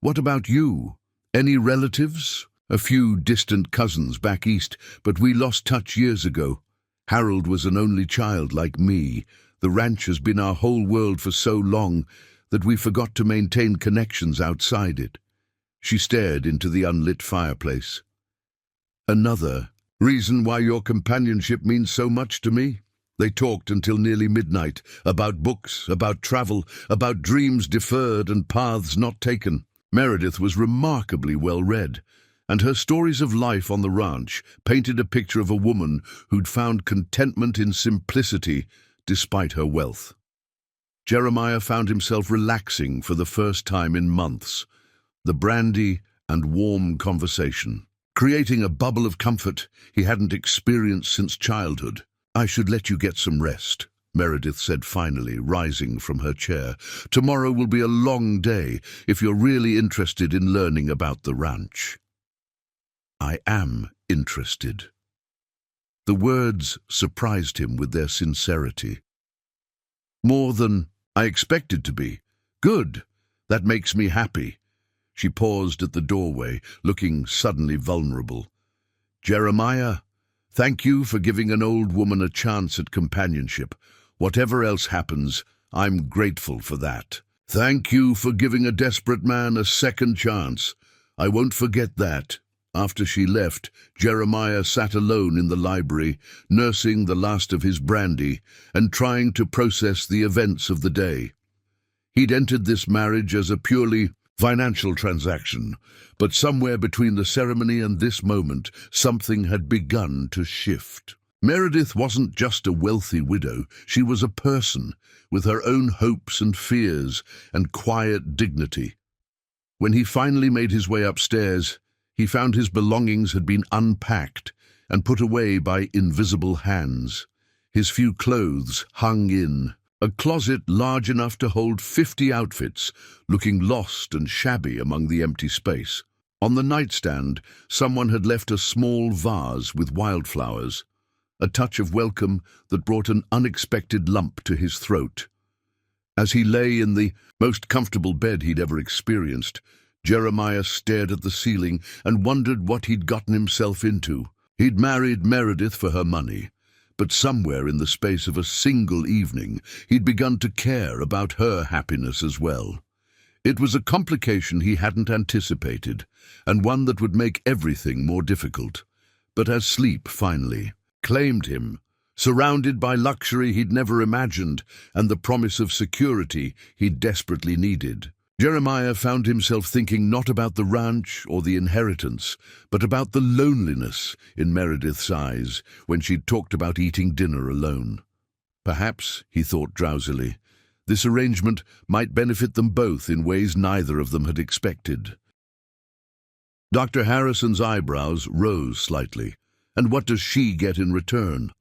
What about you? Any relatives?" "A few distant cousins back east, but we lost touch years ago. Harold was an only child like me. The ranch has been our whole world for so long that we forgot to maintain connections outside it." She stared into the unlit fireplace. "Another reason why your companionship means so much to me." They talked until nearly midnight, about books, about travel, about dreams deferred and paths not taken. Meredith was remarkably well read, and her stories of life on the ranch painted a picture of a woman who'd found contentment in simplicity despite her wealth. Jeremiah found himself relaxing for the first time in months. The brandy and warm conversation, creating a bubble of comfort he hadn't experienced since childhood. "I should let you get some rest," Meredith said finally, rising from her chair. "Tomorrow will be a long day if you're really interested in learning about the ranch." "I am interested." The words surprised him with their sincerity. "More than I expected to be. Good. That makes me happy." She paused at the doorway, looking suddenly vulnerable. "Jeremiah, thank you for giving an old woman a chance at companionship. Whatever else happens, I'm grateful for that." "Thank you for giving a desperate man a second chance. I won't forget that." After she left, Jeremiah sat alone in the library, nursing the last of his brandy and trying to process the events of the day. He'd entered this marriage as a purely financial transaction, but somewhere between the ceremony and this moment, something had begun to shift. Meredith wasn't just a wealthy widow, she was a person with her own hopes and fears and quiet dignity. When he finally made his way upstairs, he found his belongings had been unpacked and put away by invisible hands. His few clothes hung in a closet large enough to hold 50 outfits, looking lost and shabby among the empty space. On the nightstand, someone had left a small vase with wildflowers, a touch of welcome that brought an unexpected lump to his throat. As he lay in the most comfortable bed he'd ever experienced, Jeremiah stared at the ceiling and wondered what he'd gotten himself into. He'd married Meredith for her money, but somewhere in the space of a single evening, he'd begun to care about her happiness as well. It was a complication he hadn't anticipated, and one that would make everything more difficult. But as sleep finally claimed him, surrounded by luxury he'd never imagined and the promise of security he desperately needed, Jeremiah found himself thinking not about the ranch or the inheritance, but about the loneliness in Meredith's eyes when she'd talked about eating dinner alone. Perhaps, he thought drowsily, this arrangement might benefit them both in ways neither of them had expected. Dr. Harrison's eyebrows rose slightly. And what does she get in return?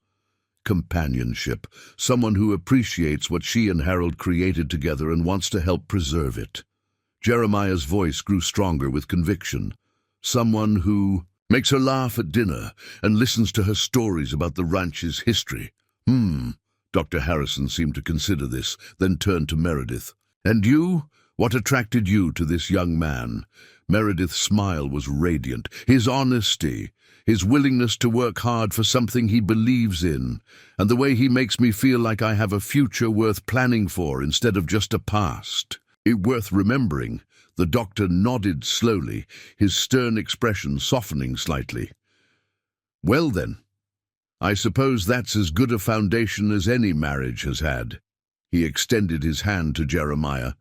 Companionship, someone who appreciates what she and Harold created together and wants to help preserve it. Jeremiah's voice grew stronger with conviction. Someone who makes her laugh at dinner and listens to her stories about the ranch's history. Dr. Harrison seemed to consider this, then turned to Meredith. And you? What attracted you to this young man? Meredith's smile was radiant. His honesty, his willingness to work hard for something he believes in, and the way he makes me feel like I have a future worth planning for instead of just a past. Worth remembering. The doctor nodded slowly, his stern expression softening slightly. Well then, I suppose that's as good a foundation as any marriage has had. He extended his hand to Jeremiah.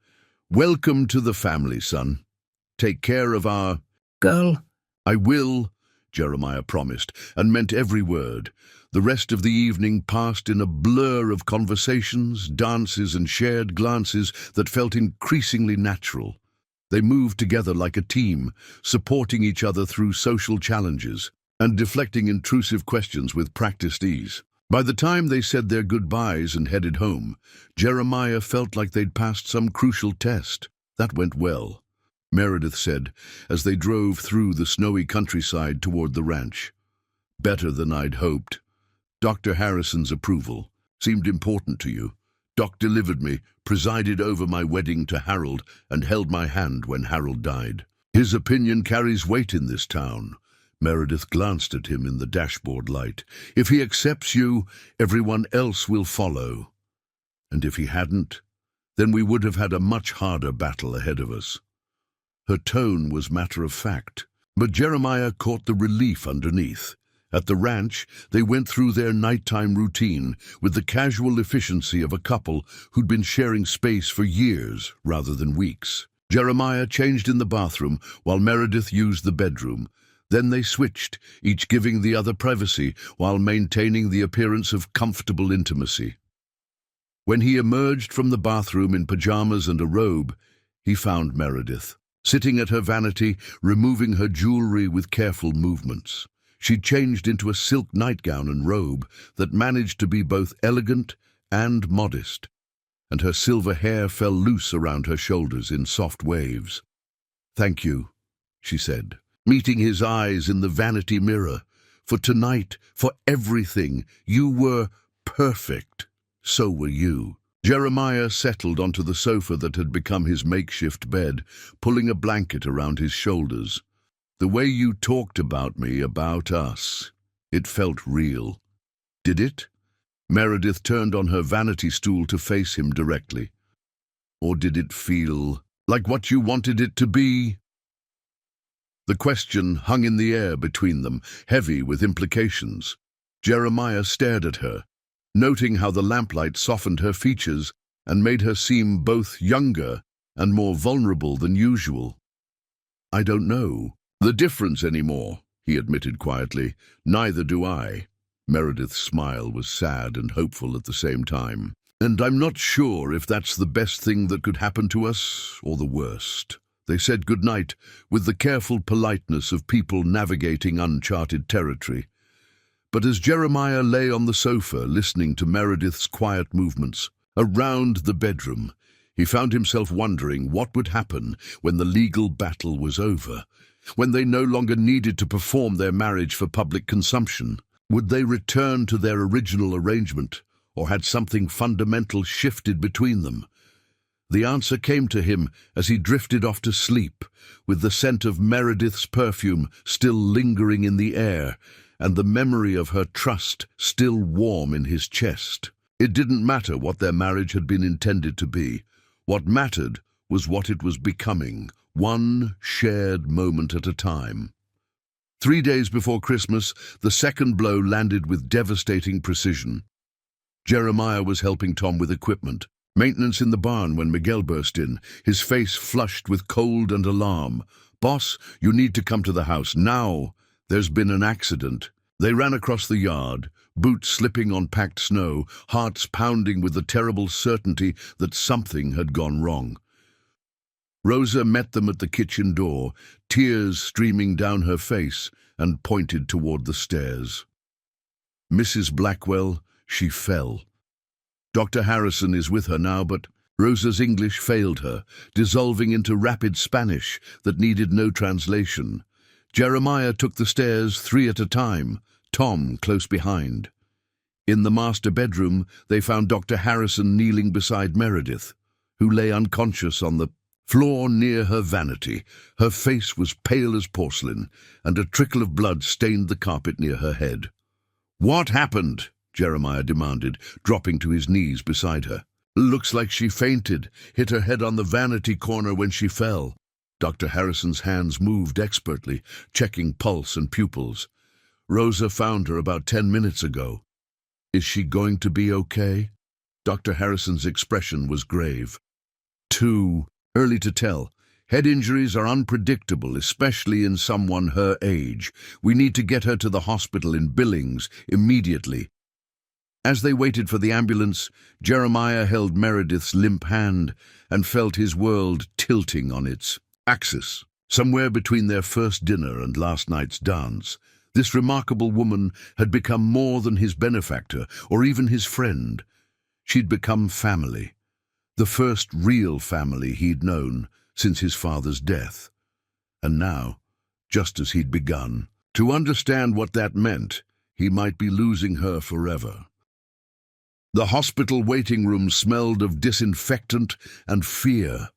Welcome to the family, son. Take care of our girl. I will, Jeremiah promised, and meant every word. The rest of the evening passed in a blur of conversations, dances, and shared glances that felt increasingly natural. They moved together like a team, supporting each other through social challenges and deflecting intrusive questions with practiced ease. By the time they said their goodbyes and headed home, Jeremiah felt like they'd passed some crucial test. That went well, Meredith said, as they drove through the snowy countryside toward the ranch. Better than I'd hoped. Dr. Harrison's approval seemed important to you. Doc delivered me, presided over my wedding to Harold, and held my hand when Harold died. His opinion carries weight in this town. Meredith glanced at him in the dashboard light. If he accepts you, everyone else will follow. And if he hadn't, then we would have had a much harder battle ahead of us. Her tone was matter of fact, but Jeremiah caught the relief underneath. At the ranch, they went through their nighttime routine with the casual efficiency of a couple who'd been sharing space for years rather than weeks. Jeremiah changed in the bathroom while Meredith used the bedroom. Then they switched, each giving the other privacy while maintaining the appearance of comfortable intimacy. When he emerged from the bathroom in pajamas and a robe, he found Meredith, sitting at her vanity, removing her jewelry with careful movements. She'd changed into a silk nightgown and robe that managed to be both elegant and modest, and her silver hair fell loose around her shoulders in soft waves. "Thank you," she said, meeting his eyes in the vanity mirror. "For tonight, for everything, you were perfect. So were you." Jeremiah settled onto the sofa that had become his makeshift bed, pulling a blanket around his shoulders. "The way you talked about me, about us, it felt real." "Did it?" Meredith turned on her vanity stool to face him directly. "Or did it feel like what you wanted it to be?" The question hung in the air between them, heavy with implications. Jeremiah stared at her, noting how the lamplight softened her features and made her seem both younger and more vulnerable than usual. "I don't know the difference anymore," he admitted quietly. "Neither do I." Meredith's smile was sad and hopeful at the same time. "And I'm not sure if that's the best thing that could happen to us or the worst." They said goodnight with the careful politeness of people navigating uncharted territory. But as Jeremiah lay on the sofa listening to Meredith's quiet movements around the bedroom, he found himself wondering what would happen when the legal battle was over, when they no longer needed to perform their marriage for public consumption. Would they return to their original arrangement, or had something fundamental shifted between them? The answer came to him as he drifted off to sleep, with the scent of Meredith's perfume still lingering in the air, and the memory of her trust still warm in his chest. It didn't matter what their marriage had been intended to be. What mattered was what it was becoming, one shared moment at a time. 3 days before Christmas, the second blow landed with devastating precision. Jeremiah was helping Tom with equipment. Maintenance in the barn when Miguel burst in, his face flushed with cold and alarm. "Boss, you need to come to the house now. There's been an accident." They ran across the yard, boots slipping on packed snow, hearts pounding with the terrible certainty that something had gone wrong. Rosa met them at the kitchen door, tears streaming down her face, and pointed toward the stairs. Mrs. Blackwell, she fell. Dr. Harrison is with her now, but Rosa's English failed her, dissolving into rapid Spanish that needed no translation. Jeremiah took the stairs 3 at a time, Tom close behind. In the master bedroom, they found Dr. Harrison kneeling beside Meredith, who lay unconscious on the floor near her vanity. Her face was pale as porcelain, and a trickle of blood stained the carpet near her head. "What happened?" Jeremiah demanded, dropping to his knees beside her. "Looks like she fainted, hit her head on the vanity corner when she fell." Dr. Harrison's hands moved expertly, checking pulse and pupils. "Rosa found her about 10 minutes ago. Is she going to be okay?" Dr. Harrison's expression was grave. "Too early to tell. Head injuries are unpredictable, especially in someone her age. We need to get her to the hospital in Billings immediately." As they waited for the ambulance, Jeremiah held Meredith's limp hand and felt his world tilting on its axis. Somewhere between their first dinner and last night's dance, this remarkable woman had become more than his benefactor or even his friend. She'd become family, the first real family he'd known since his father's death. And now, just as he'd begun to understand what that meant, he might be losing her forever. The hospital waiting room smelled of disinfectant and fear.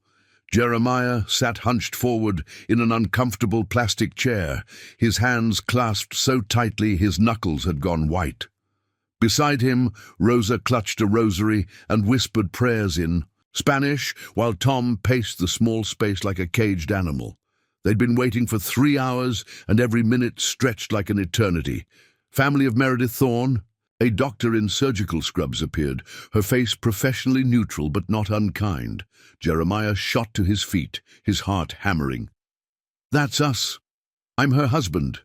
Jeremiah sat hunched forward in an uncomfortable plastic chair, his hands clasped so tightly his knuckles had gone white. Beside him, Rosa clutched a rosary and whispered prayers in Spanish, while Tom paced the small space like a caged animal. They'd been waiting for 3 hours, and every minute stretched like an eternity. Family of Meredith Thorne? A doctor in surgical scrubs appeared, her face professionally neutral but not unkind. Jeremiah shot to his feet, his heart hammering. "That's us. I'm her husband."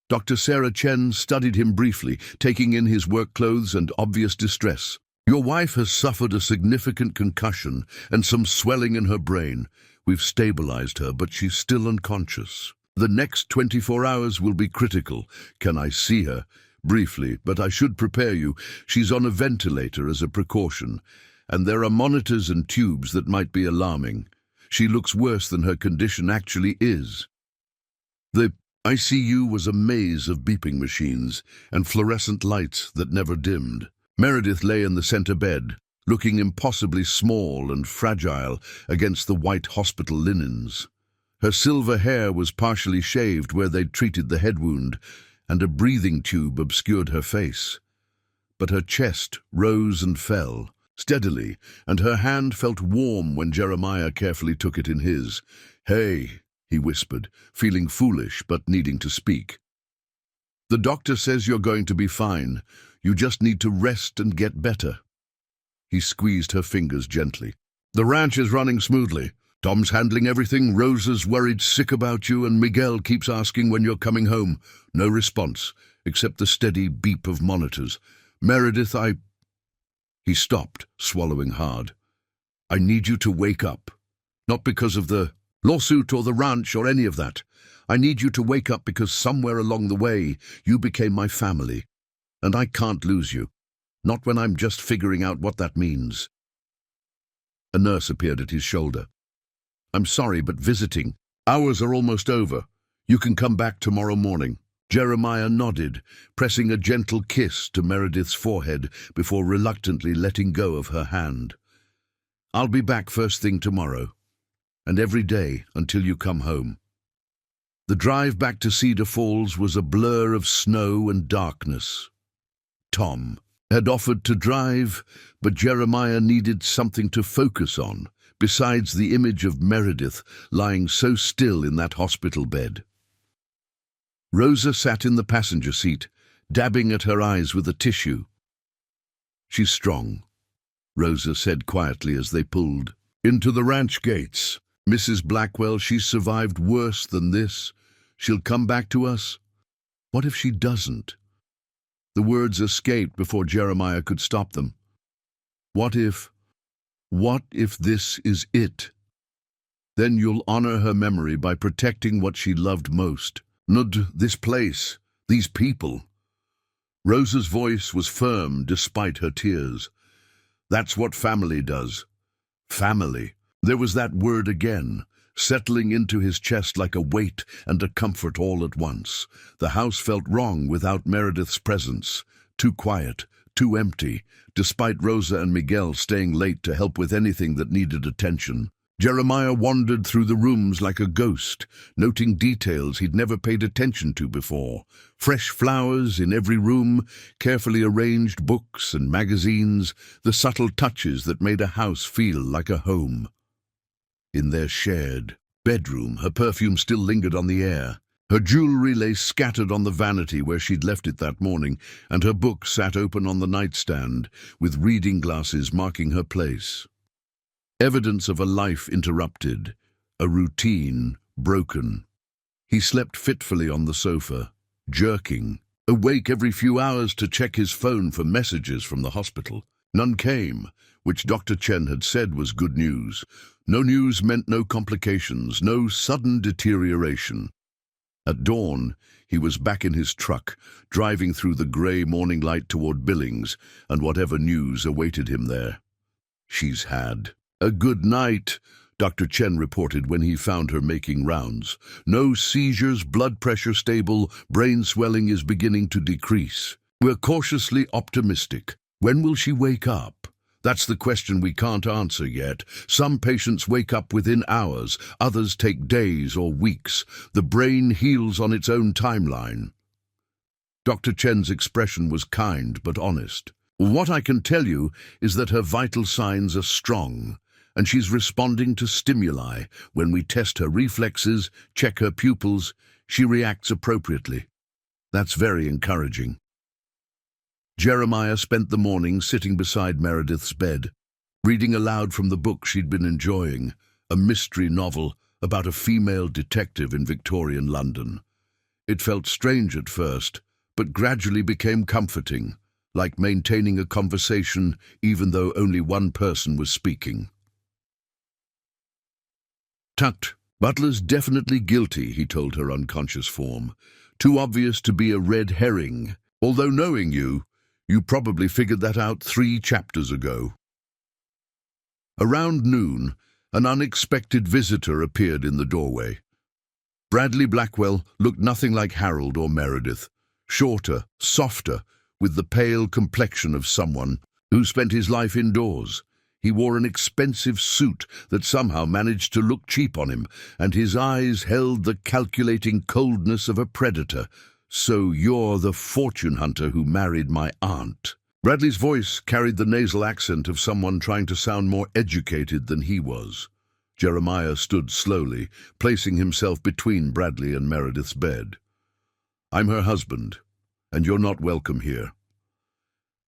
Dr. Sarah Chen studied him briefly, taking in his work clothes and obvious distress. "Your wife has suffered a significant concussion and some swelling in her brain. We've stabilized her, but she's still unconscious. The next 24 hours will be critical. Can I see her?" "Briefly, but I should prepare you. She's on a ventilator as a precaution, and there are monitors and tubes that might be alarming. She looks worse than her condition actually is." The ICU was a maze of beeping machines and fluorescent lights that never dimmed. Meredith lay in the center bed, looking impossibly small and fragile against the white hospital linens. Her silver hair was partially shaved where they'd treated the head wound, and a breathing tube obscured her face. But her chest rose and fell steadily, and her hand felt warm when Jeremiah carefully took it in his. "Hey," he whispered, feeling foolish but needing to speak. "The doctor says you're going to be fine. You just need to rest and get better." He squeezed her fingers gently. "The ranch is running smoothly. Tom's handling everything. Rosa's worried sick about you, and Miguel keeps asking when you're coming home. No response, except the steady beep of monitors. Meredith, He stopped, swallowing hard. "I need you to wake up. Not because of the lawsuit or the ranch or any of that. I need you to wake up because somewhere along the way you became my family. And I can't lose you. Not when I'm just figuring out what that means." A nurse appeared at his shoulder. "I'm sorry, but visiting hours are almost over. You can come back tomorrow morning." Jeremiah nodded, pressing a gentle kiss to Meredith's forehead before reluctantly letting go of her hand. "I'll be back first thing tomorrow, and every day until you come home." The drive back to Cedar Falls was a blur of snow and darkness. Tom had offered to drive, but Jeremiah needed something to focus on, besides the image of Meredith lying so still in that hospital bed. Rosa sat in the passenger seat, dabbing at her eyes with a tissue. "She's strong," Rosa said quietly as they pulled into the ranch gates. "Mrs. Blackwell, she's survived worse than this. She'll come back to us." "What if she doesn't?" The words escaped before Jeremiah could stop them. What if this is it? Then you'll honor her memory by protecting what she loved most. Not this place, these people. Rosa's voice was firm despite her tears. That's what family does. Family. There was that word again, settling into his chest like a weight and a comfort all at once. The house felt wrong without Meredith's presence. Too quiet, too empty, despite Rosa and Miguel staying late to help with anything that needed attention. Jeremiah wandered through the rooms like a ghost, noting details he'd never paid attention to before. Fresh flowers in every room, carefully arranged books and magazines, the subtle touches that made a house feel like a home. In their shared bedroom, her perfume still lingered on the air. Her jewelry lay scattered on the vanity where she'd left it that morning, and her book sat open on the nightstand, with reading glasses marking her place. Evidence of a life interrupted, a routine broken. He slept fitfully on the sofa, jerking, awake every few hours to check his phone for messages from the hospital. None came, which Dr. Chen had said was good news. No news meant no complications, no sudden deterioration. At dawn, he was back in his truck, driving through the grey morning light toward Billings, and whatever news awaited him there. She's had a good night, Dr. Chen reported when he found her making rounds. No seizures, blood pressure stable, brain swelling is beginning to decrease. We're cautiously optimistic. When will she wake up? That's the question we can't answer yet. Some patients wake up within hours, others take days or weeks. The brain heals on its own timeline. Dr. Chen's expression was kind but honest. What I can tell you is that her vital signs are strong, and she's responding to stimuli. When we test her reflexes, check her pupils, she reacts appropriately. That's very encouraging. Jeremiah spent the morning sitting beside Meredith's bed, reading aloud from the book she'd been enjoying, a mystery novel about a female detective in Victorian London. It felt strange at first, but gradually became comforting, like maintaining a conversation even though only one person was speaking. Tut, Butler's definitely guilty, he told her unconscious form. Too obvious to be a red herring. Although knowing you probably figured that out 3 chapters ago. Around noon, an unexpected visitor appeared in the doorway. Bradley Blackwell looked nothing like Harold or Meredith. Shorter, softer, with the pale complexion of someone who spent his life indoors. He wore an expensive suit that somehow managed to look cheap on him, and his eyes held the calculating coldness of a predator. So you're the fortune hunter who married my aunt. Bradley's voice carried the nasal accent of someone trying to sound more educated than he was. Jeremiah stood slowly, placing himself between Bradley and Meredith's bed. I'm her husband, and you're not welcome here.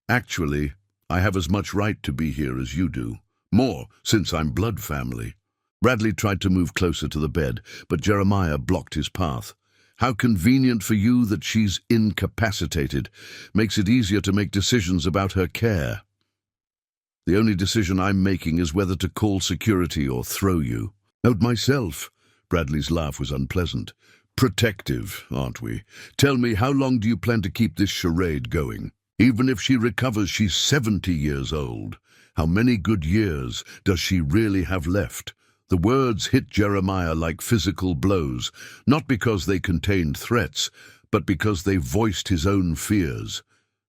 Actually, I have as much right to be here as you do. More, since I'm blood family. Bradley tried to move closer to the bed, but Jeremiah blocked his path. How convenient for you that she's incapacitated. Makes it easier to make decisions about her care. The only decision I'm making is whether to call security or throw you. Note myself. Bradley's laugh was unpleasant. Protective, aren't we? Tell me, how long do you plan to keep this charade going? Even if she recovers, she's 70 years old. How many good years does she really have left? The words hit Jeremiah like physical blows, not because they contained threats, but because they voiced his own fears.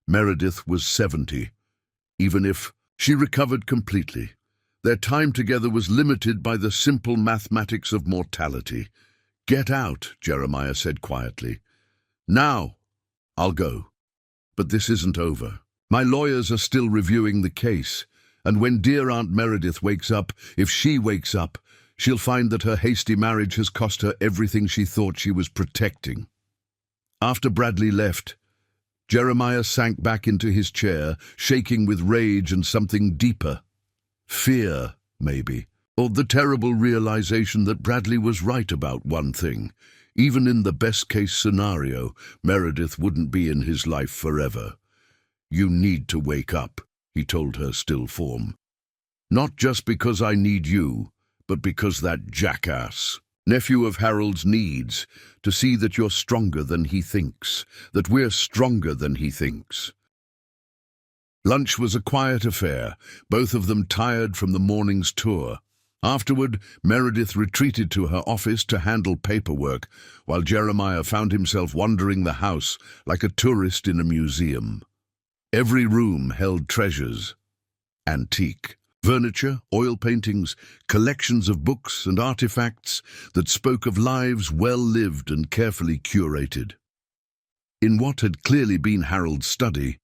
Meredith was 70. Even if she recovered completely, their time together was limited by the simple mathematics of mortality. Get out, Jeremiah said quietly. Now, I'll go. But this isn't over. My lawyers are still reviewing the case, and when dear Aunt Meredith wakes up, if she wakes up, she'll find that her hasty marriage has cost her everything she thought she was protecting. After Bradley left, Jeremiah sank back into his chair, shaking with rage and something deeper. Fear, maybe, or the terrible realization that Bradley was right about one thing. Even in the best-case scenario, Meredith wouldn't be in his life forever. "You need to wake up," he told her, still form. "Not just because I need you, but because that jackass, nephew of Harold's, needs to see that you're stronger than he thinks, that we're stronger than he thinks." Lunch was a quiet affair, both of them tired from the morning's tour. Afterward, Meredith retreated to her office to handle paperwork, while Jeremiah found himself wandering the house like a tourist in a museum. Every room held treasures: antique furniture, oil paintings, collections of books and artifacts that spoke of lives well lived and carefully curated. In what had clearly been Harold's study,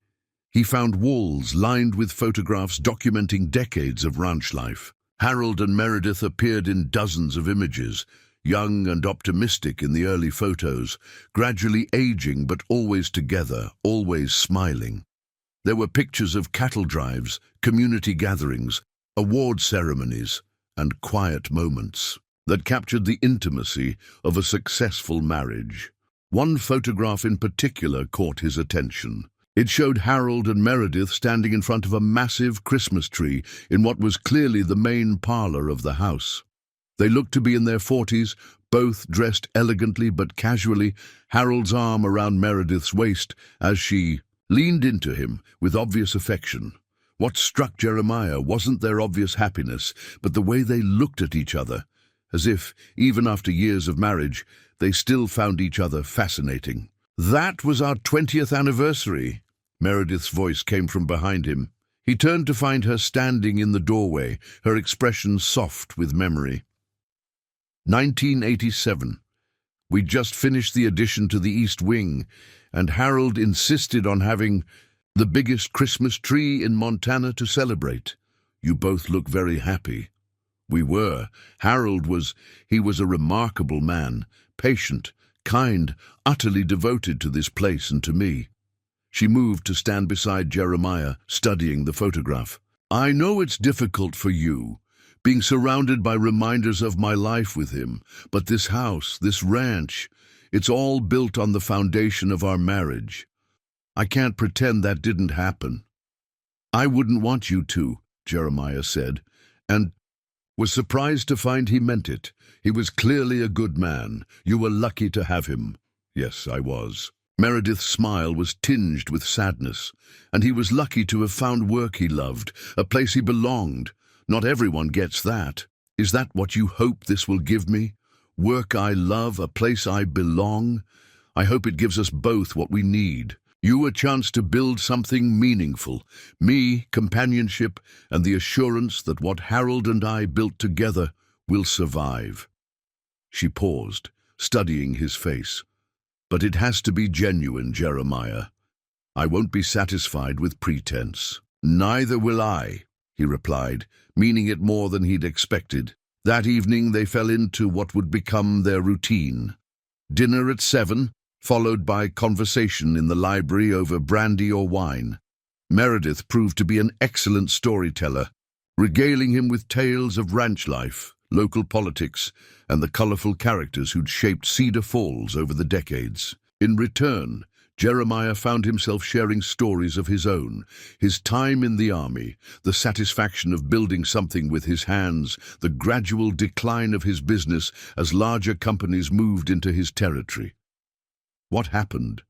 he found walls lined with photographs documenting decades of ranch life. Harold and Meredith appeared in dozens of images, young and optimistic in the early photos, gradually aging but always together, always smiling. There were pictures of cattle drives, community gatherings, award ceremonies, and quiet moments that captured the intimacy of a successful marriage. One photograph in particular caught his attention. It showed Harold and Meredith standing in front of a massive Christmas tree in what was clearly the main parlor of the house. They looked to be in their 40s, both dressed elegantly but casually, Harold's arm around Meredith's waist as she leaned into him with obvious affection. What struck Jeremiah wasn't their obvious happiness, but the way they looked at each other, as if, even after years of marriage, they still found each other fascinating. "That was our 20th anniversary," Meredith's voice came from behind him. He turned to find her standing in the doorway, her expression soft with memory. 1987. We'd just finished the addition to the East Wing, and Harold insisted on having the biggest Christmas tree in Montana to celebrate. You both look very happy. We were. He was a remarkable man, patient, kind, utterly devoted to this place and to me. She moved to stand beside Jeremiah, studying the photograph. "I know it's difficult for you, being surrounded by reminders of my life with him, but this house, this ranch, it's all built on the foundation of our marriage. I can't pretend that didn't happen." "I wouldn't want you to," Jeremiah said, and was surprised to find he meant it. He was clearly a good man. You were lucky to have him. "Yes, I was." Meredith's smile was tinged with sadness, and he was lucky to have found work he loved, a place he belonged. Not everyone gets that. Is that what you hope this will give me? Work I love, a place I belong? I hope it gives us both what we need. You a chance to build something meaningful. Me, companionship, and the assurance that what Harold and I built together will survive. She paused, studying his face. "But it has to be genuine, Jeremiah. I won't be satisfied with pretense." "Neither will I," he replied, meaning it more than he'd expected. That evening they fell into what would become their routine. Dinner at 7, followed by conversation in the library over brandy or wine. Meredith proved to be an excellent storyteller, regaling him with tales of ranch life, local politics, and the colorful characters who'd shaped Cedar Falls over the decades. In return, Jeremiah found himself sharing stories of his own, his time in the army, the satisfaction of building something with his hands, the gradual decline of his business as larger companies moved into his territory. "What happened?"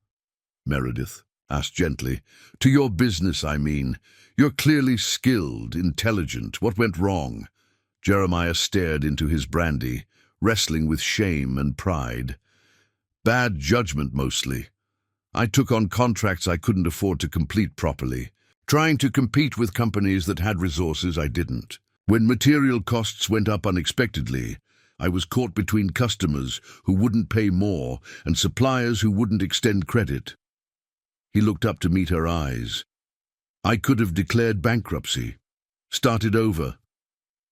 Meredith asked gently. "To your business, I mean. You're clearly skilled, intelligent. What went wrong?" Jeremiah stared into his brandy, wrestling with shame and pride. "Bad judgment, mostly. I took on contracts I couldn't afford to complete properly, trying to compete with companies that had resources I didn't. When material costs went up unexpectedly, I was caught between customers who wouldn't pay more and suppliers who wouldn't extend credit." He looked up to meet her eyes. "I could have declared bankruptcy, started over,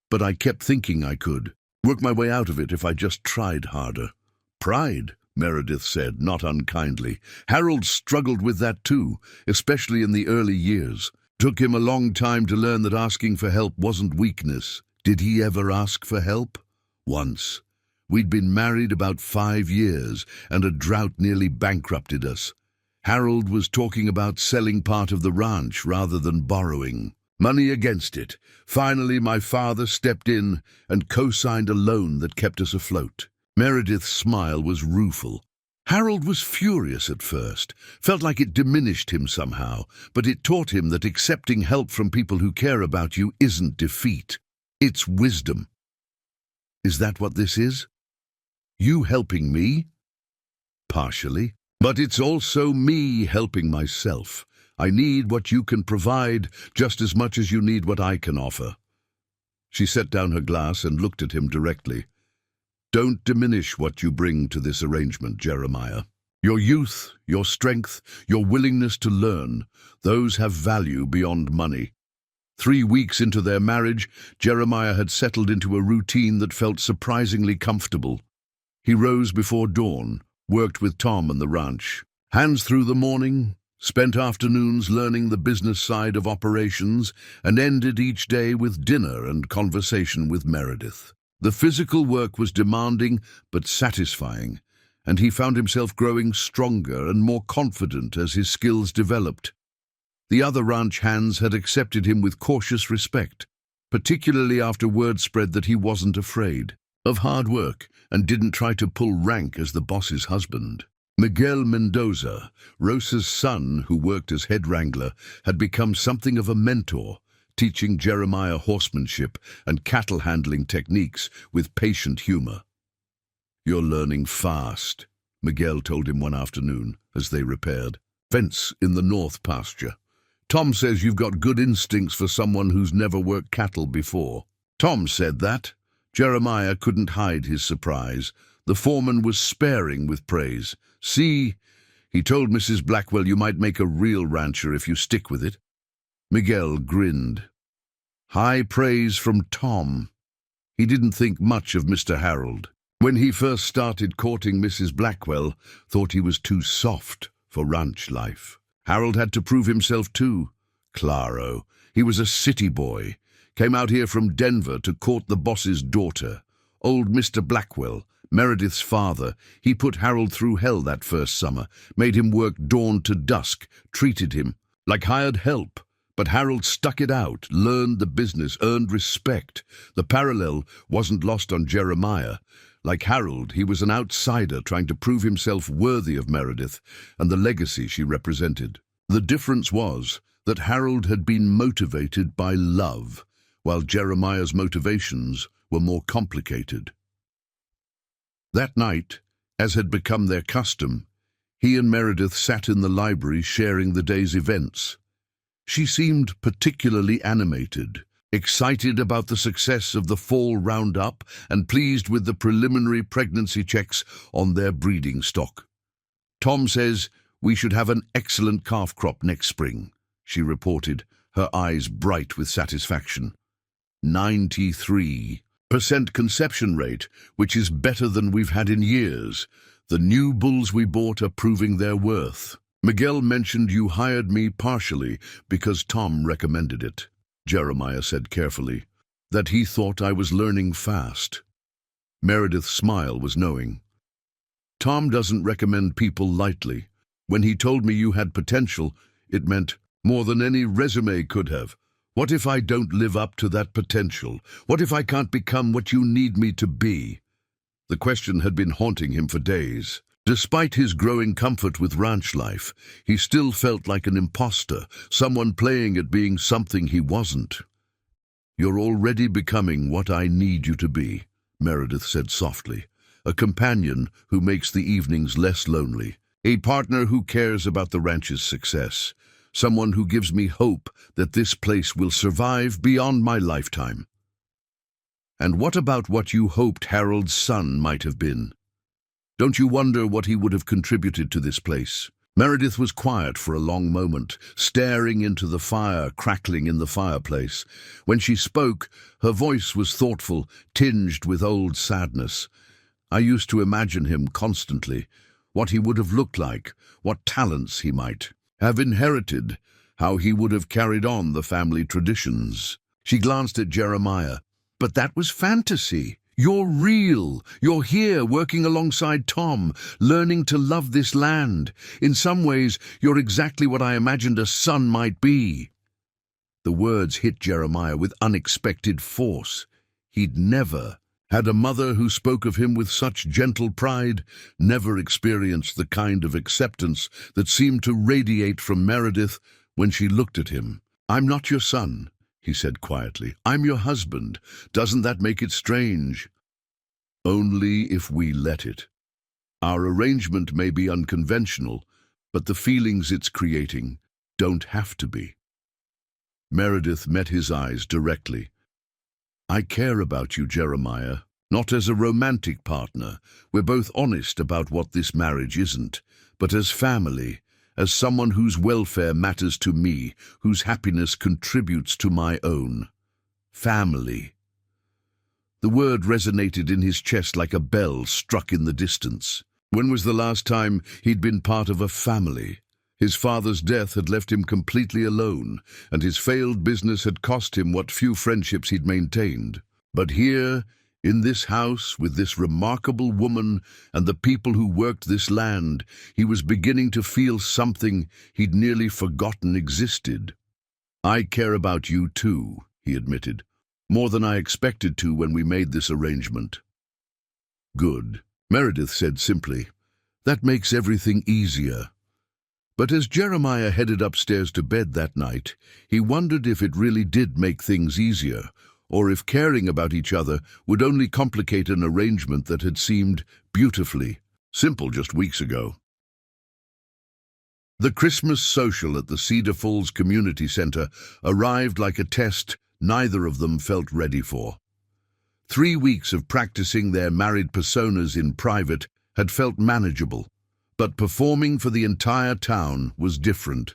but I kept thinking I could work my way out of it if I just tried harder." "Pride," Meredith said, not unkindly. "Harold struggled with that too, especially in the early years. Took him a long time to learn that asking for help wasn't weakness." "Did he ever ask for help?" "Once. We'd been married about 5 years, and a drought nearly bankrupted us. Harold was talking about selling part of the ranch rather than borrowing. Money against it. Finally, my father stepped in and co-signed a loan that kept us afloat. Meredith's smile was rueful. Harold was furious at first, felt like it diminished him somehow, but it taught him that accepting help from people who care about you isn't defeat. It's wisdom. Is that what this is? You helping me? Partially. But it's also me helping myself. I need what you can provide just as much as you need what I can offer. She set down her glass and looked at him directly. Don't diminish what you bring to this arrangement, Jeremiah. Your youth, your strength, your willingness to learn, those have value beyond money. 3 weeks into their marriage, Jeremiah had settled into a routine that felt surprisingly comfortable. He rose before dawn, worked with Tom and the ranch, hands through the morning, spent afternoons learning the business side of operations, and ended each day with dinner and conversation with Meredith. The physical work was demanding but satisfying, and he found himself growing stronger and more confident as his skills developed. The other ranch hands had accepted him with cautious respect, particularly after word spread that he wasn't afraid of hard work and didn't try to pull rank as the boss's husband. Miguel Mendoza, Rosa's son who worked as head wrangler, had become something of a mentor, teaching Jeremiah horsemanship and cattle handling techniques with patient humor. You're learning fast, Miguel told him one afternoon as they repaired fence in the north pasture. Tom says you've got good instincts for someone who's never worked cattle before. Tom said that. Jeremiah couldn't hide his surprise. The foreman was sparing with praise. See, he told Mrs. Blackwell you might make a real rancher if you stick with it. Miguel grinned. High praise from Tom. He didn't think much of Mr. Harold. When he first started courting Mrs. Blackwell, thought he was too soft for ranch life. Harold had to prove himself too. Claro, he was a city boy. Came out here from Denver to court the boss's daughter. Old Mr. Blackwell, Meredith's father, he put Harold through hell that first summer, made him work dawn to dusk, treated him like hired help. But Harold stuck it out, learned the business, earned respect. The parallel wasn't lost on Jeremiah. Like Harold, he was an outsider trying to prove himself worthy of Meredith and the legacy she represented. The difference was that Harold had been motivated by love, while Jeremiah's motivations were more complicated. That night, as had become their custom, he and Meredith sat in the library sharing the day's events. She seemed particularly animated, excited about the success of the fall roundup and pleased with the preliminary pregnancy checks on their breeding stock. Tom says we should have an excellent calf crop next spring, she reported, her eyes bright with satisfaction. 93% conception rate, which is better than we've had in years. The new bulls we bought are proving their worth. Miguel mentioned you hired me partially because Tom recommended it. Jeremiah said carefully that he thought I was learning fast. Meredith's smile was knowing. Tom doesn't recommend people lightly. When he told me you had potential, it meant more than any resume could have. What if I don't live up to that potential? What if I can't become what you need me to be? The question had been haunting him for days. Despite his growing comfort with ranch life, he still felt like an imposter, someone playing at being something he wasn't. You're already becoming what I need you to be, Meredith said softly. A companion who makes the evenings less lonely. A partner who cares about the ranch's success. Someone who gives me hope that this place will survive beyond my lifetime. And what about what you hoped Harold's son might have been? Don't you wonder what he would have contributed to this place? Meredith was quiet for a long moment, staring into the fire crackling in the fireplace. When she spoke, her voice was thoughtful, tinged with old sadness. I used to imagine him constantly, what he would have looked like, what talents he might have inherited, how he would have carried on the family traditions. She glanced at Jeremiah. But that was fantasy. You're real. You're here working alongside Tom, learning to love this land. In some ways, you're exactly what I imagined a son might be." The words hit Jeremiah with unexpected force. He'd never had a mother who spoke of him with such gentle pride, never experienced the kind of acceptance that seemed to radiate from Meredith when she looked at him. "I'm not your son," he said quietly. "I'm your husband. Doesn't that make it strange?" "Only if we let it. Our arrangement may be unconventional, but the feelings it's creating don't have to be." Meredith met his eyes directly. "I care about you, Jeremiah, not as a romantic partner. We're both honest about what this marriage isn't, but as family, as someone whose welfare matters to me, whose happiness contributes to my own. Family." The word resonated in his chest like a bell struck in the distance. When was the last time he'd been part of a family? His father's death had left him completely alone, and his failed business had cost him what few friendships he'd maintained. But here, in this house, with this remarkable woman and the people who worked this land, he was beginning to feel something he'd nearly forgotten existed. "I care about you too," he admitted, "more than I expected to when we made this arrangement." "Good," Meredith said simply. "That makes everything easier." But as Jeremiah headed upstairs to bed that night, he wondered if it really did make things easier, or if caring about each other would only complicate an arrangement that had seemed beautifully simple just weeks ago. The Christmas social at the Cedar Falls Community Center arrived like a test neither of them felt ready for. 3 weeks of practicing their married personas in private had felt manageable, but performing for the entire town was different.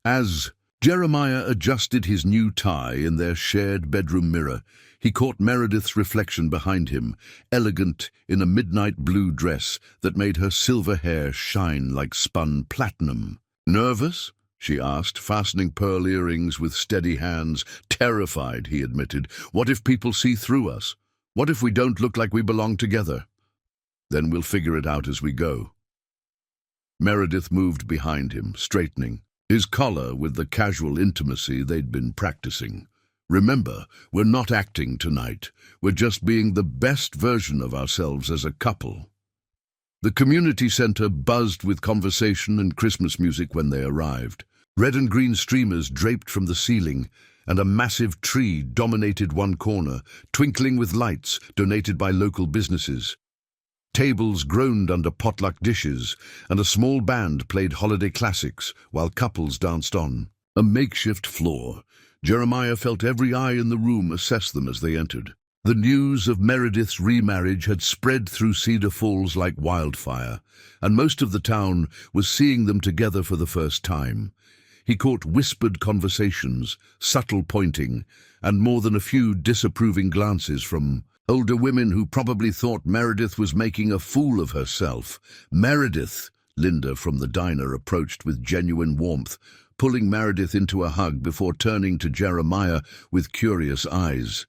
As Jeremiah adjusted his new tie in their shared bedroom mirror, he caught Meredith's reflection behind him, elegant in a midnight blue dress that made her silver hair shine like spun platinum. "Nervous?" she asked, fastening pearl earrings with steady hands. "Terrified," he admitted. "What if people see through us? What if we don't look like we belong together?" "Then we'll figure it out as we go." Meredith moved behind him, straightening his collar with the casual intimacy they'd been practicing. "Remember, we're not acting tonight. We're just being the best version of ourselves as a couple." The community center buzzed with conversation and Christmas music when they arrived. Red and green streamers draped from the ceiling, and a massive tree dominated one corner, twinkling with lights donated by local businesses. Tables groaned under potluck dishes, and a small band played holiday classics while couples danced on. A makeshift floor. Jeremiah felt every eye in the room assess them as they entered. The news of Meredith's remarriage had spread through Cedar Falls like wildfire, and most of the town was seeing them together for the first time. He caught whispered conversations, subtle pointing, and more than a few disapproving glances from older women who probably thought Meredith was making a fool of herself. "Meredith," Linda from the diner approached with genuine warmth, pulling Meredith into a hug before turning to Jeremiah with curious eyes.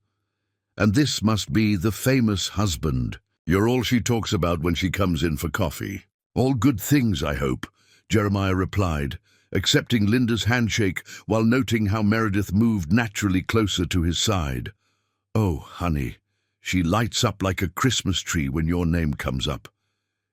"And this must be the famous husband. You're all she talks about when she comes in for coffee." "All good things, I hope," Jeremiah replied, accepting Linda's handshake while noting how Meredith moved naturally closer to his side. "Oh, honey, she lights up like a Christmas tree when your name comes up.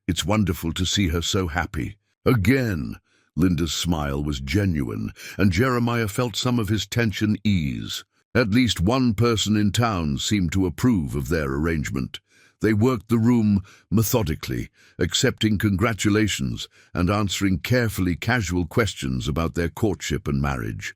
It's wonderful to see her so happy." Again, Linda's smile was genuine, and Jeremiah felt some of his tension ease. At least one person in town seemed to approve of their arrangement. They worked the room methodically, accepting congratulations and answering carefully casual questions about their courtship and marriage.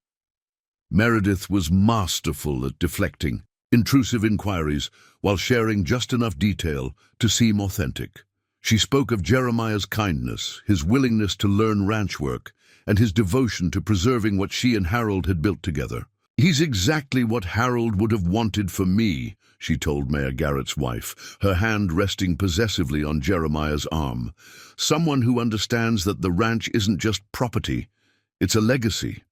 Meredith was masterful at deflecting intrusive inquiries while sharing just enough detail to seem authentic. She spoke of Jeremiah's kindness, his willingness to learn ranch work, and his devotion to preserving what she and Harold had built together. "He's exactly what Harold would have wanted for me," she told Mayor Garrett's wife, her hand resting possessively on Jeremiah's arm. "Someone who understands that the ranch isn't just property, it's a legacy."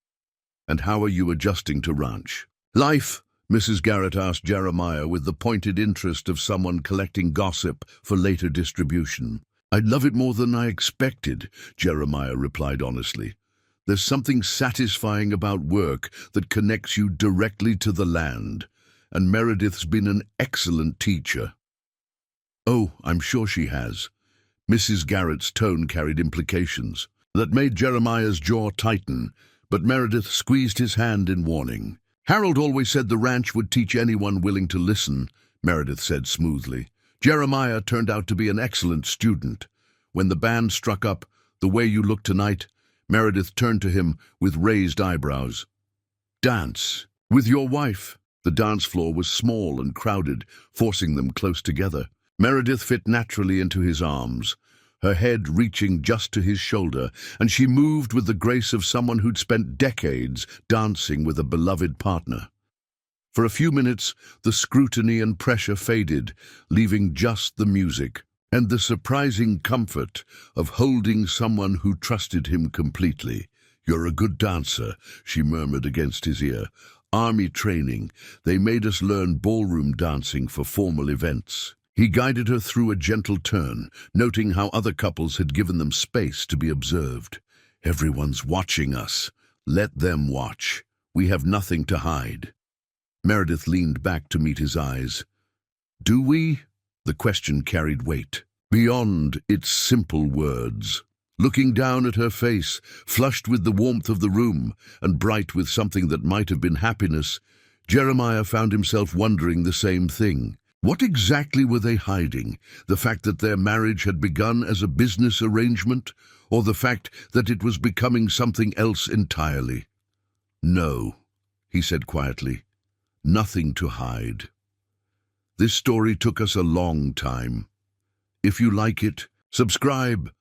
"And how are you adjusting to ranch life?" Mrs. Garrett asked Jeremiah with the pointed interest of someone collecting gossip for later distribution. "I'd love it more than I expected," Jeremiah replied honestly. "There's something satisfying about work that connects you directly to the land, and Meredith's been an excellent teacher." "Oh, I'm sure she has." Mrs. Garrett's tone carried implications that made Jeremiah's jaw tighten, but Meredith squeezed his hand in warning. "Harold always said the ranch would teach anyone willing to listen," Meredith said smoothly. "Jeremiah turned out to be an excellent student. When the band struck up, 'The Way You Look Tonight,' Meredith turned to him with raised eyebrows. "Dance with your wife." The dance floor was small and crowded, forcing them close together. Meredith fit naturally into his arms, her head reaching just to his shoulder, and she moved with the grace of someone who'd spent decades dancing with a beloved partner. For a few minutes, the scrutiny and pressure faded, leaving just the music and the surprising comfort of holding someone who trusted him completely. "You're a good dancer," she murmured against his ear. "Army training. They made us learn ballroom dancing for formal events." He guided her through a gentle turn, noting how other couples had given them space to be observed. "Everyone's watching us. Let them watch. We have nothing to hide." Meredith leaned back to meet his eyes. "Do we?" The question carried weight, beyond its simple words. Looking down at her face, flushed with the warmth of the room and bright with something that might have been happiness, Jeremiah found himself wondering the same thing. What exactly were they hiding? The fact that their marriage had begun as a business arrangement, or the fact that it was becoming something else entirely? "No," he said quietly. "Nothing to hide. This story took us a long time. If you like it, subscribe."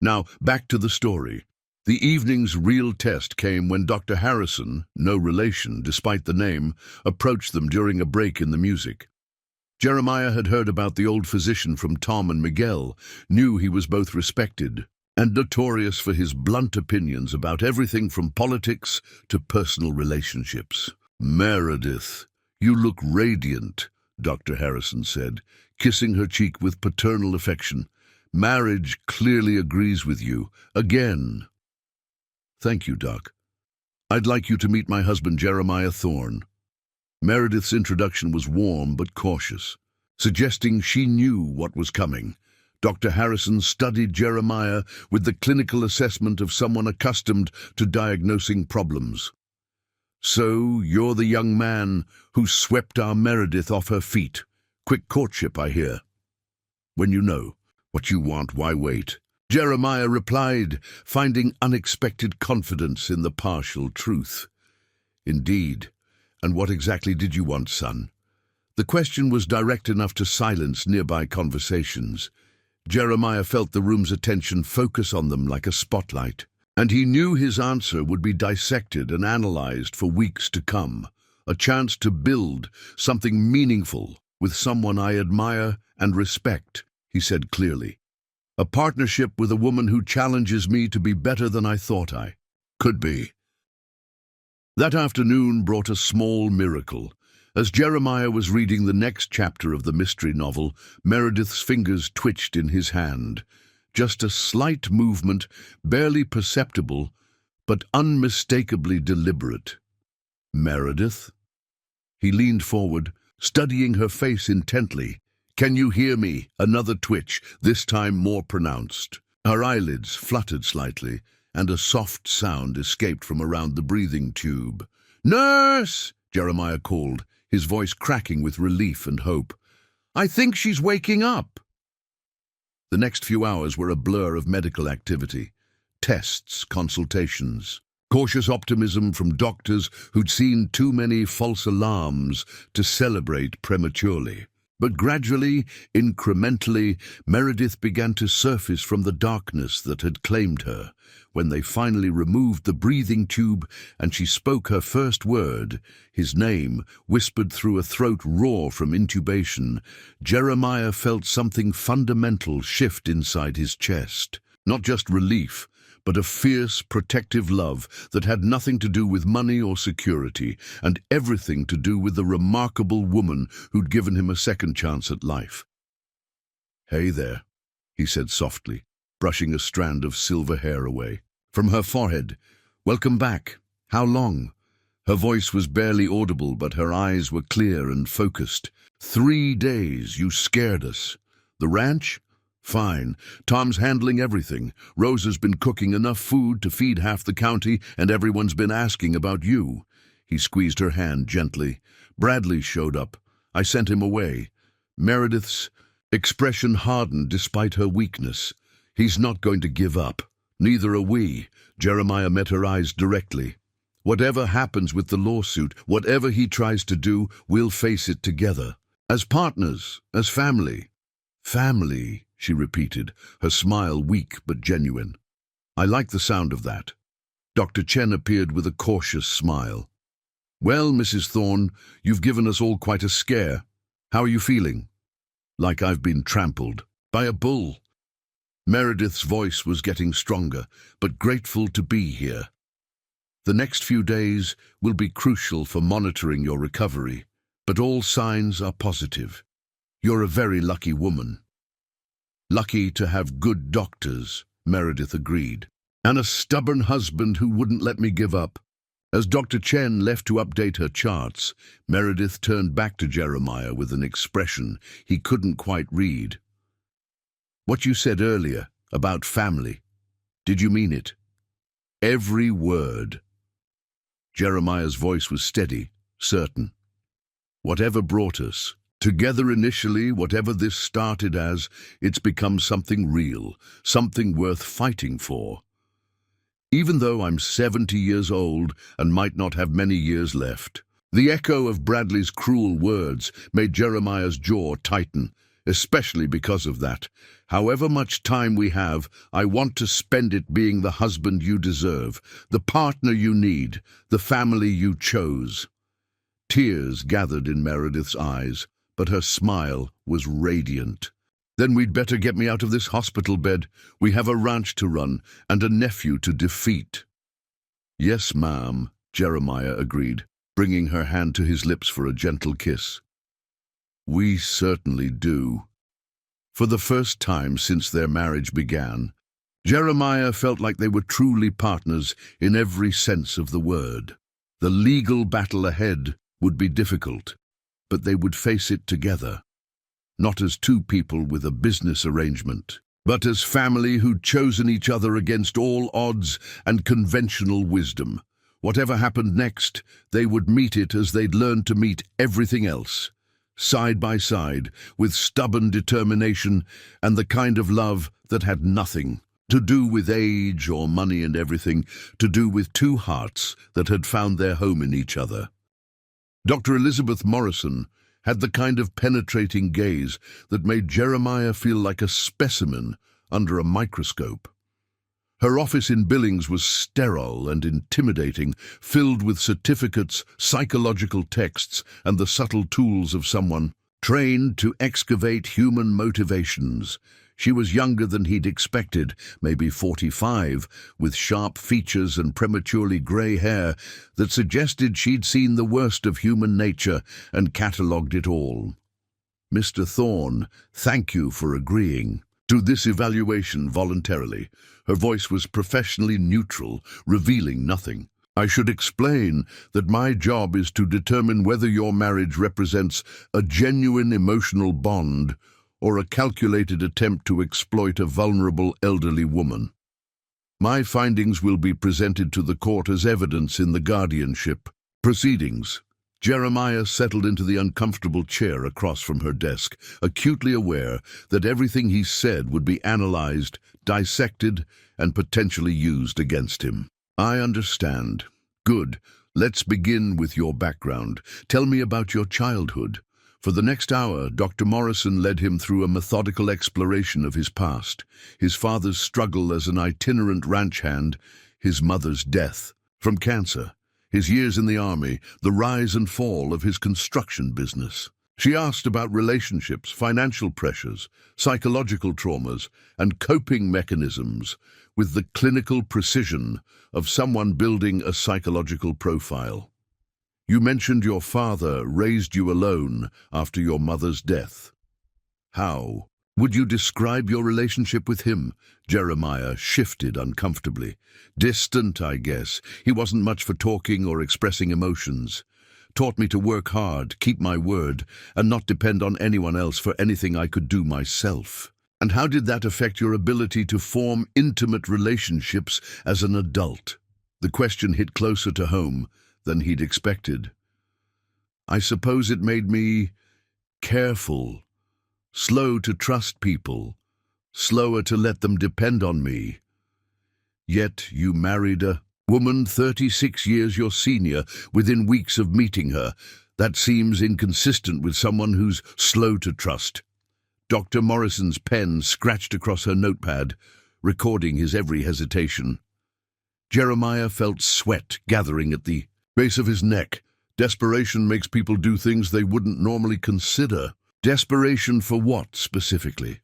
Now, back to the story. The evening's real test came when Dr. Harrison, no relation despite the name, approached them during a break in the music. Jeremiah had heard about the old physician from Tom and Miguel, knew he was both respected and notorious for his blunt opinions about everything from politics to personal relationships. "Meredith, you look radiant," Dr. Harrison said, kissing her cheek with paternal affection. "Marriage clearly agrees with you. Again." "Thank you, Doc. I'd like you to meet my husband, Jeremiah Thorne." Meredith's introduction was warm but cautious, suggesting she knew what was coming. Dr. Harrison studied Jeremiah with the clinical assessment of someone accustomed to diagnosing problems. "So, you're the young man who swept our Meredith off her feet. Quick courtship, I hear." "When you know what you want, why wait?" Jeremiah replied, finding unexpected confidence in the partial truth. "Indeed. And what exactly did you want, son?" The question was direct enough to silence nearby conversations. Jeremiah felt the room's attention focus on them like a spotlight, and he knew his answer would be dissected and analyzed for weeks to come. "A chance to build something meaningful with someone I admire and respect," he said clearly. "A partnership with a woman who challenges me to be better than I thought I could be." That afternoon brought a small miracle. As Jeremiah was reading the next chapter of the mystery novel, Meredith's fingers twitched in his hand. Just a slight movement, barely perceptible, but unmistakably deliberate. "Meredith?" He leaned forward, studying her face intently. "Can you hear me?" Another twitch, this time more pronounced. Her eyelids fluttered slightly, and a soft sound escaped from around the breathing tube. "Nurse!" Jeremiah called, his voice cracking with relief and hope. "I think she's waking up." The next few hours were a blur of medical activity. Tests, consultations, cautious optimism from doctors who'd seen too many false alarms to celebrate prematurely. But gradually, incrementally, Meredith began to surface from the darkness that had claimed her. When they finally removed the breathing tube and she spoke her first word, his name, whispered through a throat raw from intubation, Jeremiah felt something fundamental shift inside his chest. Not just relief, but a fierce, protective love that had nothing to do with money or security, and everything to do with the remarkable woman who'd given him a second chance at life. "Hey there," he said softly, brushing a strand of silver hair away from her forehead. "Welcome back. How long?" Her voice was barely audible, but her eyes were clear and focused. 3 days, you scared us. The ranch? Fine. Tom's handling everything. Rosa's been cooking enough food to feed half the county, and everyone's been asking about you. He squeezed her hand gently. Bradley showed up. I sent him away. Meredith's expression hardened despite her weakness. He's not going to give up. Neither are we. Jeremiah met her eyes directly. Whatever happens with the lawsuit, whatever he tries to do, we'll face it together. As partners, as family. Family, she repeated, her smile weak but genuine. I like the sound of that. Dr. Chen appeared with a cautious smile. Well, Mrs. Thorne, you've given us all quite a scare. How are you feeling? Like I've been trampled by a bull. Meredith's voice was getting stronger, but grateful to be here. The next few days will be crucial for monitoring your recovery, but all signs are positive. You're a very lucky woman. Lucky to have good doctors, Meredith agreed, and a stubborn husband who wouldn't let me give up. As Dr. Chen left to update her charts, Meredith turned back to Jeremiah with an expression he couldn't quite read. What you said earlier about family, did you mean it? Every word. Jeremiah's voice was steady, certain. Whatever brought us together initially, whatever this started as, it's become something real, something worth fighting for. Even though I'm 70 years old and might not have many years left. The echo of Bradley's cruel words made Jeremiah's jaw tighten, especially because of that. However much time we have, I want to spend it being the husband you deserve, the partner you need, the family you chose. Tears gathered in Meredith's eyes, but her smile was radiant. Then we'd better get me out of this hospital bed. We have a ranch to run and a nephew to defeat. Yes, ma'am, Jeremiah agreed, bringing her hand to his lips for a gentle kiss. We certainly do. For the first time since their marriage began, Jeremiah felt like they were truly partners in every sense of the word. The legal battle ahead would be difficult, but they would face it together. Not as two people with a business arrangement, but as family who'd chosen each other against all odds and conventional wisdom. Whatever happened next, they would meet it as they'd learned to meet everything else, side by side, with stubborn determination and the kind of love that had nothing to do with age or money and everything to do with two hearts that had found their home in each other. Dr. Elizabeth Morrison had the kind of penetrating gaze that made Jeremiah feel like a specimen under a microscope. Her office in Billings was sterile and intimidating, filled with certificates, psychological texts, and the subtle tools of someone trained to excavate human motivations. She was younger than he'd expected, maybe 45, with sharp features and prematurely grey hair that suggested she'd seen the worst of human nature and catalogued it all. Mr. Thorne, thank you for agreeing to this evaluation voluntarily. Her voice was professionally neutral, revealing nothing. I should explain that my job is to determine whether your marriage represents a genuine emotional bond or a calculated attempt to exploit a vulnerable elderly woman. My findings will be presented to the court as evidence in the guardianship proceedings. Jeremiah settled into the uncomfortable chair across from her desk, acutely aware that everything he said would be analyzed, dissected, and potentially used against him. I understand. Good. Let's begin with your background. Tell me about your childhood. For the next hour, Dr. Morrison led him through a methodical exploration of his past, his father's struggle as an itinerant ranch hand, his mother's death from cancer, his years in the army, the rise and fall of his construction business. She asked about relationships, financial pressures, psychological traumas, and coping mechanisms with the clinical precision of someone building a psychological profile. You mentioned your father raised you alone after your mother's death. How would you describe your relationship with him? Jeremiah shifted uncomfortably. Distant, I guess. He wasn't much for talking or expressing emotions. Taught me to work hard, keep my word, and not depend on anyone else for anything I could do myself. And how did that affect your ability to form intimate relationships as an adult? The question hit closer to home than he'd expected. I suppose it made me careful, slow to trust people, slower to let them depend on me. Yet you married a woman 36 years your senior within weeks of meeting her. That seems inconsistent with someone who's slow to trust. Dr. Morrison's pen scratched across her notepad, recording his every hesitation. Jeremiah felt sweat gathering at the base of his neck. Desperation makes people do things they wouldn't normally consider. Desperation for what, specifically?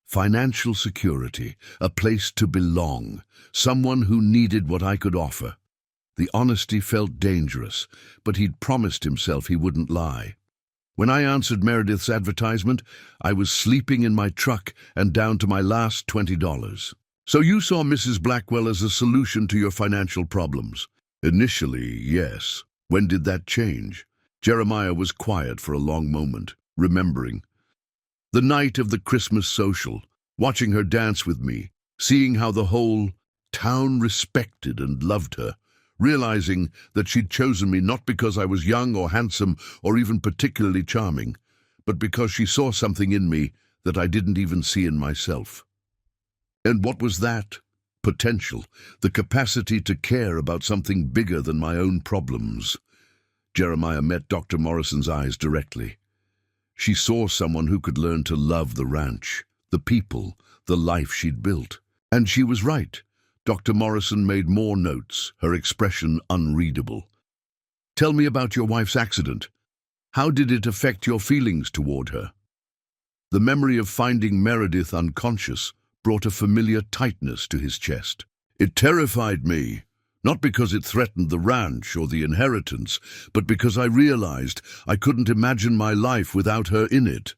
Financial security, a place to belong, someone who needed what I could offer. The honesty felt dangerous, but he'd promised himself he wouldn't lie. When I answered Meredith's advertisement, I was sleeping in my truck and down to my last $20. So you saw Mrs. Blackwell as a solution to your financial problems? Initially, yes. When did that change? Jeremiah was quiet for a long moment, remembering. The night of the Christmas social, watching her dance with me, seeing how the whole town respected and loved her, realizing that she'd chosen me not because I was young or handsome or even particularly charming, but because she saw something in me that I didn't even see in myself. And what was that? Potential, the capacity to care about something bigger than my own problems. Jeremiah met Dr. Morrison's eyes directly. She saw someone who could learn to love the ranch, the people, the life she'd built. And she was right. Dr. Morrison made more notes, her expression unreadable. Tell me about your wife's accident. How did it affect your feelings toward her? The memory of finding Meredith unconscious brought a familiar tightness to his chest. It terrified me, not because it threatened the ranch or the inheritance, but because I realized I couldn't imagine my life without her in it.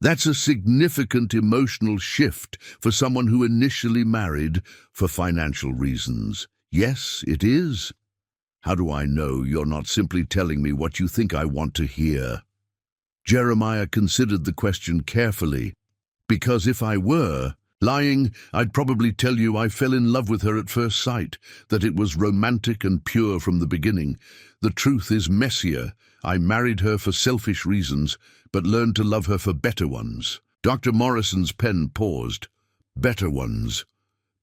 That's a significant emotional shift for someone who initially married for financial reasons. Yes, it is. How do I know you're not simply telling me what you think I want to hear? Jeremiah considered the question carefully, because if I were lying, I'd probably tell you I fell in love with her at first sight, that it was romantic and pure from the beginning. The truth is messier. I married her for selfish reasons, but learned to love her for better ones. Dr. Morrison's pen paused. Better ones.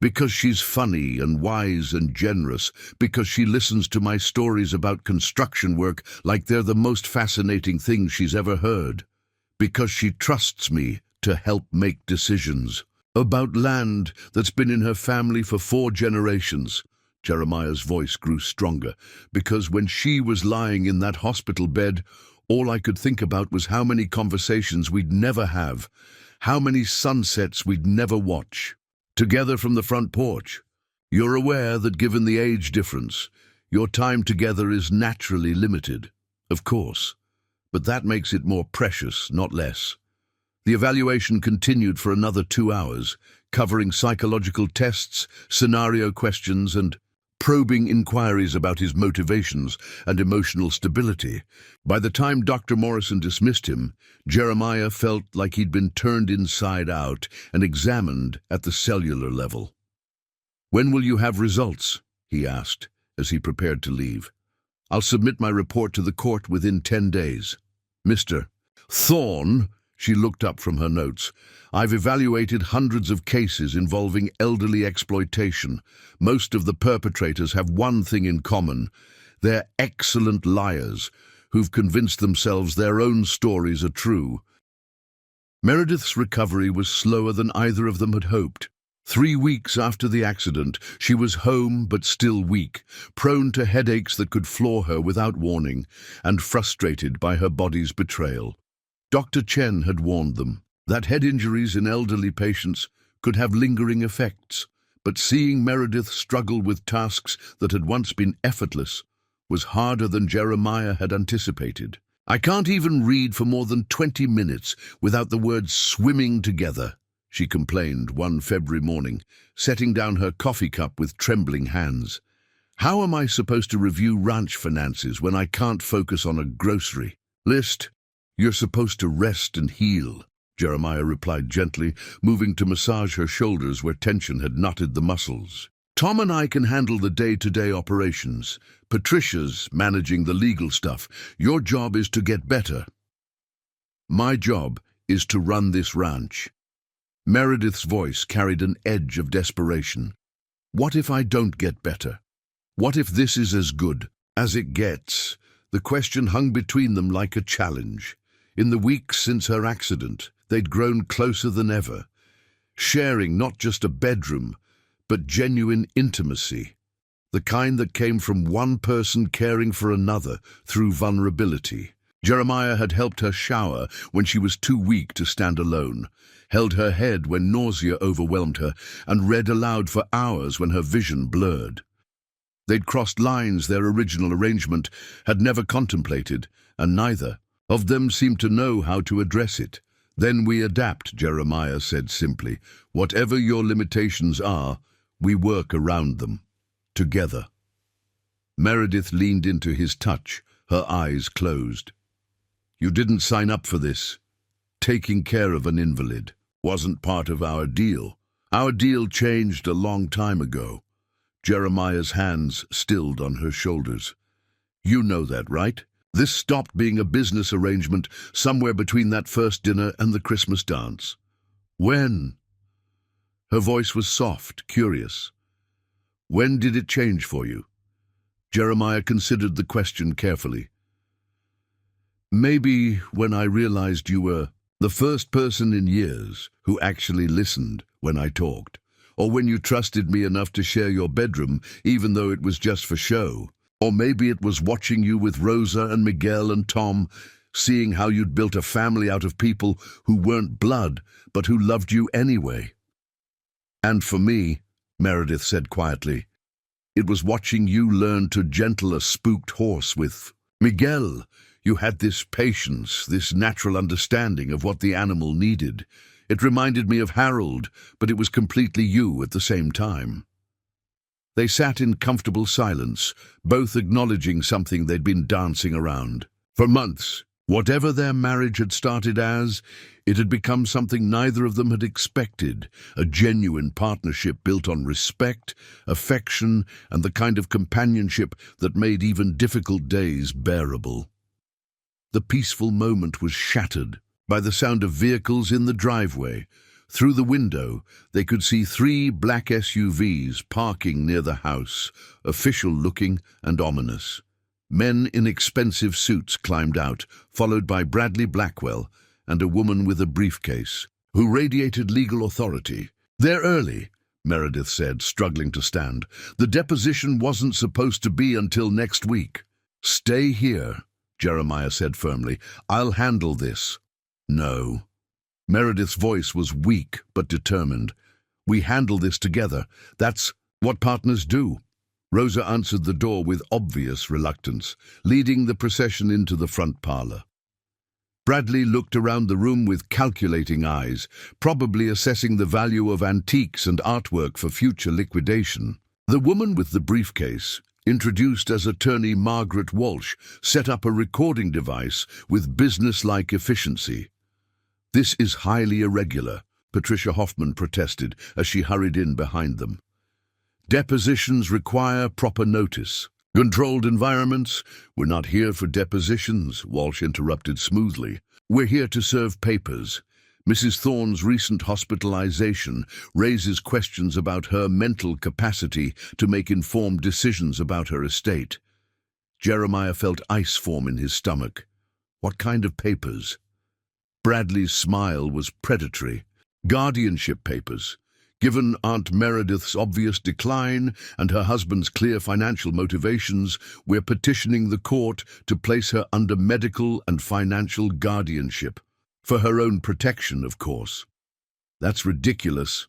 Because she's funny and wise and generous, because she listens to my stories about construction work like they're the most fascinating thing she's ever heard. Because she trusts me to help make decisions. About land that's been in her family for 4 generations. Jeremiah's voice grew stronger, because when she was lying in that hospital bed, all I could think about was how many conversations we'd never have, how many sunsets we'd never watch, together from the front porch. You're aware that given the age difference, your time together is naturally limited, of course, but that makes it more precious, not less. The evaluation continued for another 2 hours, covering psychological tests, scenario questions, and probing inquiries about his motivations and emotional stability. By the time Dr. Morrison dismissed him, Jeremiah felt like he'd been turned inside out and examined at the cellular level. "When will you have results?" he asked as he prepared to leave. "I'll submit my report to the court within 10 days. Mr. Thorne," she looked up from her notes, "I've evaluated hundreds of cases involving elderly exploitation. Most of the perpetrators have one thing in common. They're excellent liars who've convinced themselves their own stories are true." Meredith's recovery was slower than either of them had hoped. 3 weeks after the accident, she was home but still weak, prone to headaches that could floor her without warning, and frustrated by her body's betrayal. Dr. Chen had warned them that head injuries in elderly patients could have lingering effects, but seeing Meredith struggle with tasks that had once been effortless was harder than Jeremiah had anticipated. "I can't even read for more than 20 minutes without the words swimming together," she complained one February morning, setting down her coffee cup with trembling hands. "How am I supposed to review ranch finances when I can't focus on a grocery list?" "You're supposed to rest and heal," Jeremiah replied gently, moving to massage her shoulders where tension had knotted the muscles. "Tom and I can handle the day-to-day operations. Patricia's managing the legal stuff. Your job is to get better. My job is to run this ranch." Meredith's voice carried an edge of desperation. "What if I don't get better? What if this is as good as it gets?" The question hung between them like a challenge. In the weeks since her accident, they'd grown closer than ever, sharing not just a bedroom, but genuine intimacy, the kind that came from one person caring for another through vulnerability. Jeremiah had helped her shower when she was too weak to stand alone, held her head when nausea overwhelmed her, and read aloud for hours when her vision blurred. They'd crossed lines their original arrangement had never contemplated, and neither of them seemed to know how to address it. "Then we adapt," Jeremiah said simply. "Whatever your limitations are, we work around them. Together." Meredith leaned into his touch, her eyes closed. "You didn't sign up for this. Taking care of an invalid wasn't part of our deal. Our deal changed a long time ago." Jeremiah's hands stilled on her shoulders. "You know that, right? This stopped being a business arrangement somewhere between that first dinner and the Christmas dance." "When?" Her voice was soft, curious. "When did it change for you?" Jeremiah considered the question carefully. "Maybe when I realized you were the first person in years who actually listened when I talked, or when you trusted me enough to share your bedroom even though it was just for show. Or maybe it was watching you with Rosa and Miguel and Tom, seeing how you'd built a family out of people who weren't blood, but who loved you anyway. And for me," Meredith said quietly, "it was watching you learn to gentle a spooked horse with Miguel. You had this patience, this natural understanding of what the animal needed. It reminded me of Harold, but it was completely you at the same time." They sat in comfortable silence, both acknowledging something they'd been dancing around. For months, whatever their marriage had started as, it had become something neither of them had expected, a genuine partnership built on respect, affection, and the kind of companionship that made even difficult days bearable. The peaceful moment was shattered by the sound of vehicles in the driveway. Through the window, they could see 3 black SUVs parking near the house, official-looking and ominous. Men in expensive suits climbed out, followed by Bradley Blackwell and a woman with a briefcase, who radiated legal authority. "They're early," Meredith said, struggling to stand. "The deposition wasn't supposed to be until next week." "Stay here," Jeremiah said firmly. "I'll handle this." "No." Meredith's voice was weak but determined. "We handle this together. That's what partners do." Rosa answered the door with obvious reluctance, leading the procession into the front parlor. Bradley looked around the room with calculating eyes, probably assessing the value of antiques and artwork for future liquidation. The woman with the briefcase, introduced as attorney Margaret Walsh, set up a recording device with business-like efficiency. "This is highly irregular," Patricia Hoffman protested as she hurried in behind them. "Depositions require proper notice." "Controlled environments? We're not here for depositions," Walsh interrupted smoothly. "We're here to serve papers. Mrs. Thorne's recent hospitalization raises questions about her mental capacity to make informed decisions about her estate." Jeremiah felt ice form in his stomach. What kind of papers? Bradley's smile was predatory. "Guardianship papers. Given Aunt Meredith's obvious decline and her husband's clear financial motivations, we're petitioning the court to place her under medical and financial guardianship." For her own protection, of course. That's ridiculous,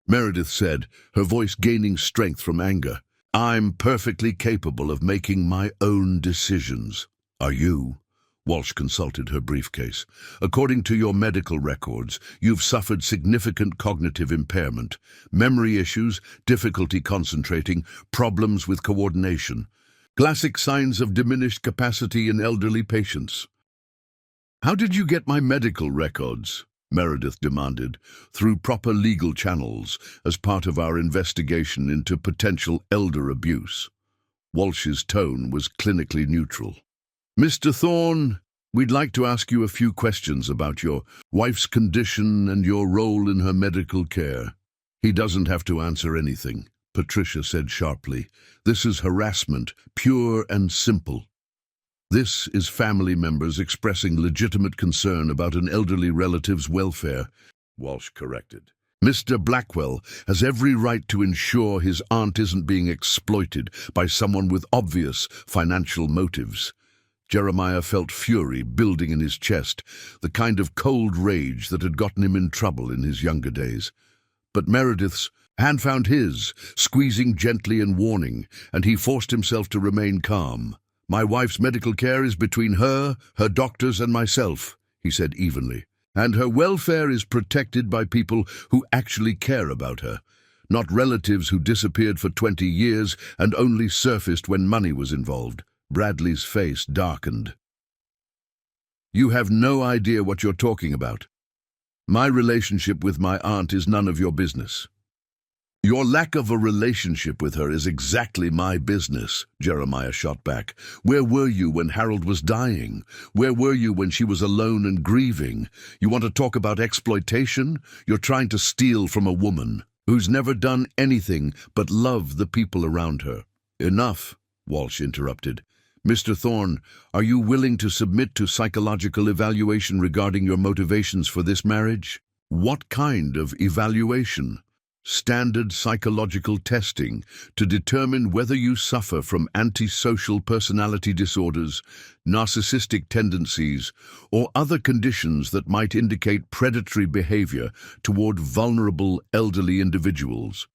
Meredith said, her voice gaining strength from anger. I'm perfectly capable of making my own decisions. Are you? Walsh consulted her briefcase. According to your medical records, you've suffered significant cognitive impairment, memory issues, difficulty concentrating, problems with coordination. Classic signs of diminished capacity in elderly patients. How did you get my medical records? Meredith demanded. Through proper legal channels, as part of our investigation into potential elder abuse. Walsh's tone was clinically neutral. Mr. Thorne, we'd like to ask you a few questions about your wife's condition and your role in her medical care. He doesn't have to answer anything, Patricia said sharply. This is harassment, pure and simple. This is family members expressing legitimate concern about an elderly relative's welfare, Walsh corrected. Mr. Blackwell has every right to ensure his aunt isn't being exploited by someone with obvious financial motives. Jeremiah felt fury building in his chest, the kind of cold rage that had gotten him in trouble in his younger days. But Meredith's hand found his, squeezing gently and warning, and he forced himself to remain calm. My wife's medical care is between her doctors, and myself, he said evenly. And her welfare is protected by people who actually care about her, not relatives who disappeared for 20 years and only surfaced when money was involved. Bradley's face darkened. You have no idea what you're talking about. My relationship with my aunt is none of your business. Your lack of a relationship with her is exactly my business, Jeremiah shot back. Where were you when Harold was dying? Where were you when she was alone and grieving? You want to talk about exploitation? You're trying to steal from a woman who's never done anything but love the people around her. Enough, Walsh interrupted. Mr. Thorne, are you willing to submit to psychological evaluation regarding your motivations for this marriage? What kind of evaluation? Standard psychological testing to determine whether you suffer from antisocial personality disorders, narcissistic tendencies, or other conditions that might indicate predatory behavior toward vulnerable elderly individuals.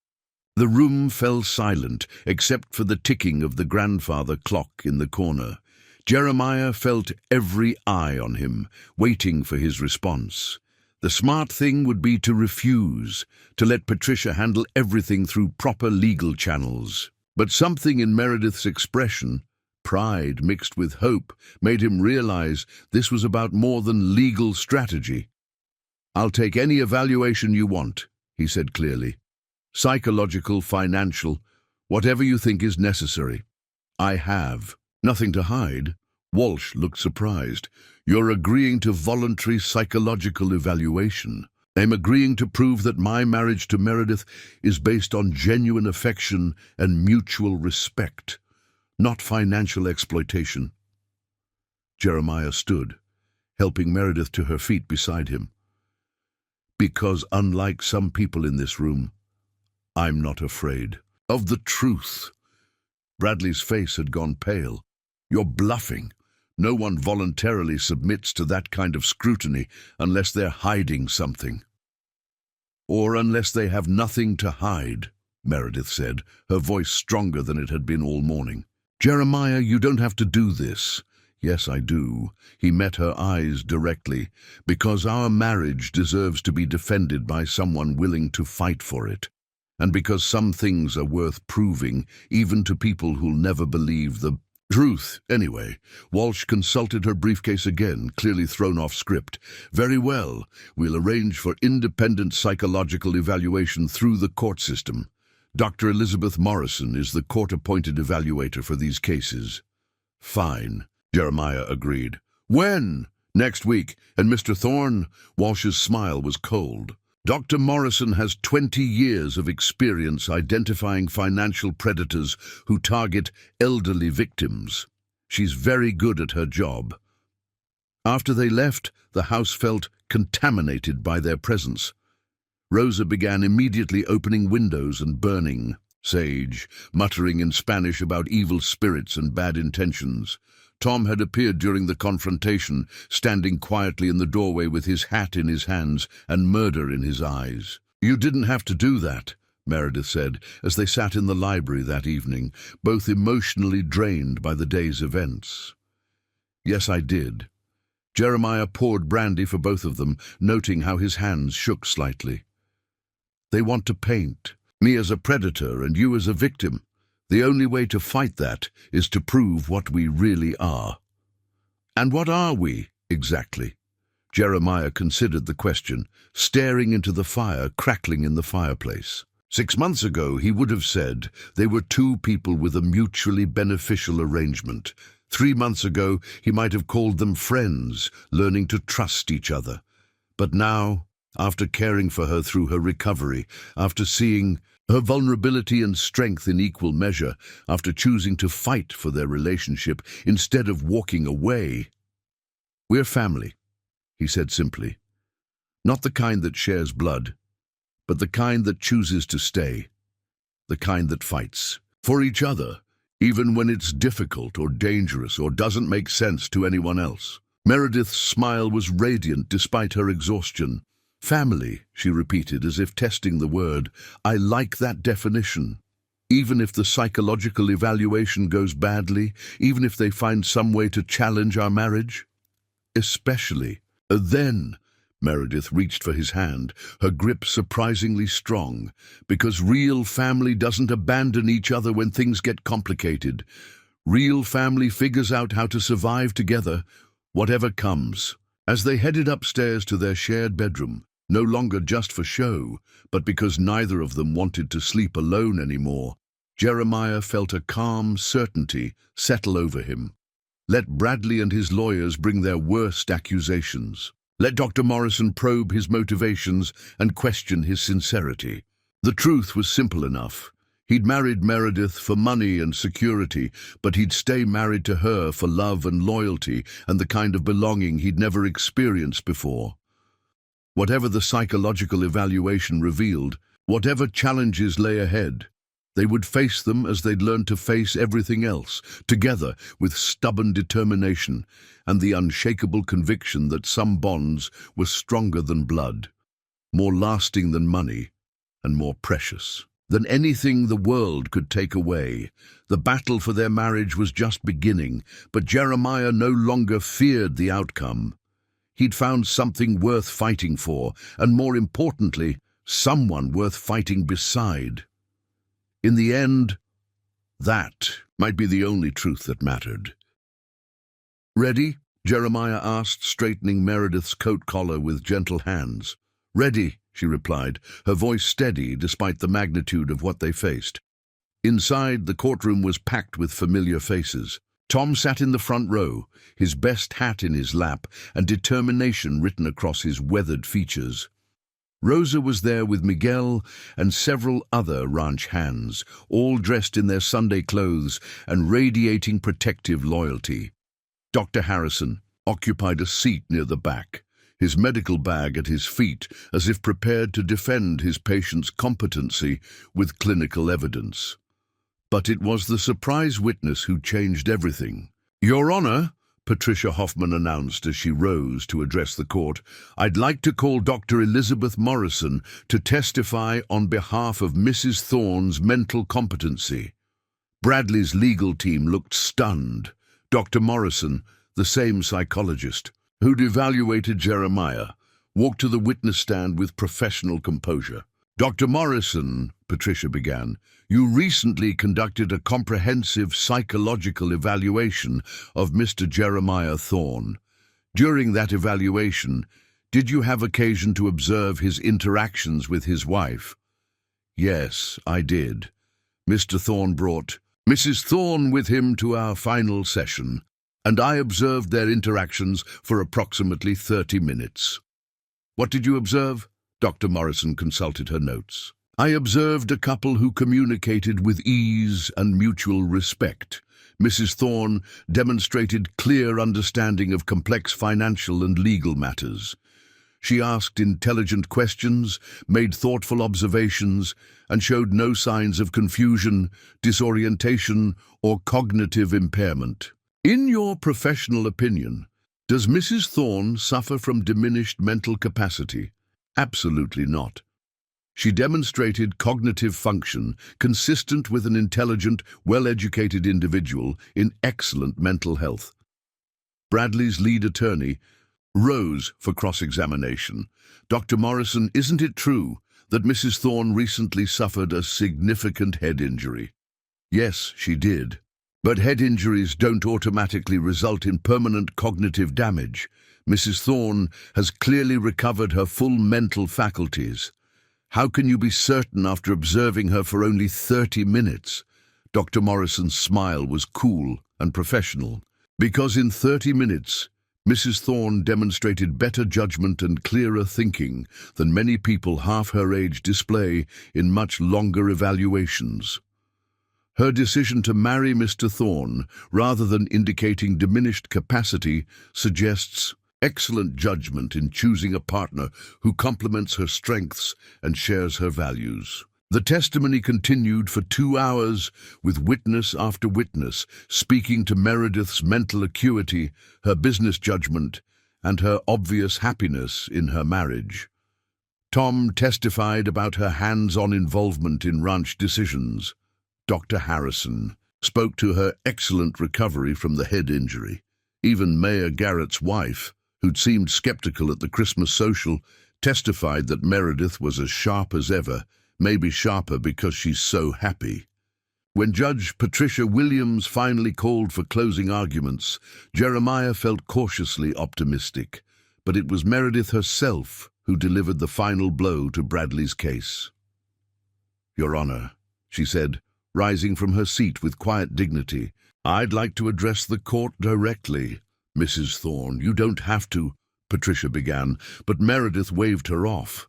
The room fell silent except for the ticking of the grandfather clock in the corner. Jeremiah felt every eye on him, waiting for his response. The smart thing would be to refuse, to let Patricia handle everything through proper legal channels. But something in Meredith's expression, pride mixed with hope, made him realize this was about more than legal strategy. I'll take any evaluation you want, he said clearly. Psychological, financial, whatever you think is necessary. I have nothing to hide. Walsh looked surprised. You're agreeing to voluntary psychological evaluation. I'm agreeing to prove that my marriage to Meredith is based on genuine affection and mutual respect, not financial exploitation. Jeremiah stood, helping Meredith to her feet beside him. Because unlike some people in this room, I'm not afraid of the truth. Bradley's face had gone pale. You're bluffing. No one voluntarily submits to that kind of scrutiny unless they're hiding something. Or unless they have nothing to hide, Meredith said, her voice stronger than it had been all morning. Jeremiah, you don't have to do this. Yes, I do. He met her eyes directly. Because our marriage deserves to be defended by someone willing to fight for it. And because some things are worth proving, even to people who'll never believe the truth. Anyway, Walsh consulted her briefcase again, clearly thrown off script. Very well. We'll arrange for independent psychological evaluation through the court system. Dr. Elizabeth Morrison is the court-appointed evaluator for these cases. Fine, Jeremiah agreed. When? Next week. And Mr. Thorne? Walsh's smile was cold. Dr. Morrison has 20 years of experience identifying financial predators who target elderly victims. She's very good at her job. After they left, the house felt contaminated by their presence. Rosa began immediately opening windows and burning sage, muttering in Spanish about evil spirits and bad intentions. Tom had appeared during the confrontation, standing quietly in the doorway with his hat in his hands and murder in his eyes. "You didn't have to do that," Meredith said, as they sat in the library that evening, both emotionally drained by the day's events. "Yes, I did." Jeremiah poured brandy for both of them, noting how his hands shook slightly. "They want to paint me as a predator and you as a victim. The only way to fight that is to prove what we really are." "And what are we, exactly?" Jeremiah considered the question, staring into the fire crackling in the fireplace. 6 months ago, he would have said they were two people with a mutually beneficial arrangement. 3 months ago, he might have called them friends, learning to trust each other. But now, after caring for her through her recovery, after seeing her vulnerability and strength in equal measure, after choosing to fight for their relationship instead of walking away, "We're family," he said simply. "Not the kind that shares blood, but the kind that chooses to stay, the kind that fights for each other, even when it's difficult or dangerous or doesn't make sense to anyone else." Meredith's smile was radiant despite her exhaustion. "Family," she repeated as if testing the word. "I like that definition. Even if the psychological evaluation goes badly, even if they find some way to challenge our marriage." "Especially then," Meredith reached for his hand, her grip surprisingly strong, "because real family doesn't abandon each other when things get complicated. Real family figures out how to survive together, whatever comes." As they headed upstairs to their shared bedroom, no longer just for show, but because neither of them wanted to sleep alone anymore, Jeremiah felt a calm certainty settle over him. Let Bradley and his lawyers bring their worst accusations. Let Dr. Morrison probe his motivations and question his sincerity. The truth was simple enough. He'd married Meredith for money and security, but he'd stay married to her for love and loyalty and the kind of belonging he'd never experienced before. Whatever the psychological evaluation revealed, whatever challenges lay ahead, they would face them as they'd learned to face everything else, together with stubborn determination and the unshakable conviction that some bonds were stronger than blood, more lasting than money, and more precious than anything the world could take away. The battle for their marriage was just beginning, but Jeremiah no longer feared the outcome. He'd found something worth fighting for, and more importantly, someone worth fighting beside. In the end, that might be the only truth that mattered. "Ready?" Jeremiah asked, straightening Meredith's coat collar with gentle hands. "Ready," she replied, her voice steady despite the magnitude of what they faced. Inside, the courtroom was packed with familiar faces. Tom sat in the front row, his best hat in his lap and determination written across his weathered features. Rosa was there with Miguel and several other ranch hands, all dressed in their Sunday clothes and radiating protective loyalty. Dr. Harrison occupied a seat near the back, his medical bag at his feet, as if prepared to defend his patient's competency with clinical evidence. But it was the surprise witness who changed everything. "Your Honor," Patricia Hoffman announced as she rose to address the court, "I'd like to call Dr. Elizabeth Morrison to testify on behalf of Mrs. Thorne's mental competency." Bradley's legal team looked stunned. Dr. Morrison, the same psychologist who'd evaluated Jeremiah, walked to the witness stand with professional composure. "Dr. Morrison," Patricia began, "you recently conducted a comprehensive psychological evaluation of Mr. Jeremiah Thorne. During that evaluation, did you have occasion to observe his interactions with his wife?" "Yes, I did. Mr. Thorne brought Mrs. Thorne with him to our final session, and I observed their interactions for approximately 30 minutes. What did you observe?" Dr. Morrison consulted her notes. "I observed a couple who communicated with ease and mutual respect. Mrs. Thorne demonstrated clear understanding of complex financial and legal matters. She asked intelligent questions, made thoughtful observations, and showed no signs of confusion, disorientation, or cognitive impairment. In your professional opinion, does Mrs. Thorne suffer from diminished mental capacity? Absolutely not. She demonstrated cognitive function consistent with an intelligent, well-educated individual in excellent mental health. Bradley's lead attorney rose for cross-examination. Dr. Morrison, isn't it true that Mrs. Thorne recently suffered a significant head injury? Yes, she did. But head injuries don't automatically result in permanent cognitive damage. Mrs. Thorne has clearly recovered her full mental faculties. How can you be certain after observing her for only 30 minutes? Dr. Morrison's smile was cool and professional. Because in 30 minutes, Mrs. Thorne demonstrated better judgment and clearer thinking than many people half her age display in much longer evaluations. Her decision to marry Mr. Thorne, rather than indicating diminished capacity, suggests excellent judgment in choosing a partner who complements her strengths and shares her values. The testimony continued for 2 hours, with witness after witness speaking to Meredith's mental acuity, her business judgment, and her obvious happiness in her marriage. Tom testified about her hands-on involvement in ranch decisions. Dr. Harrison spoke to her excellent recovery from the head injury. Even Mayor Garrett's wife, who'd seemed skeptical at the Christmas social, testified that Meredith was as sharp as ever, maybe sharper because she's so happy. When Judge Patricia Williams finally called for closing arguments, Jeremiah felt cautiously optimistic, but it was Meredith herself who delivered the final blow to Bradley's case. "Your Honor," she said, rising from her seat with quiet dignity, "I'd like to address the court directly." "Mrs. Thorne, you don't have to," Patricia began, but Meredith waved her off.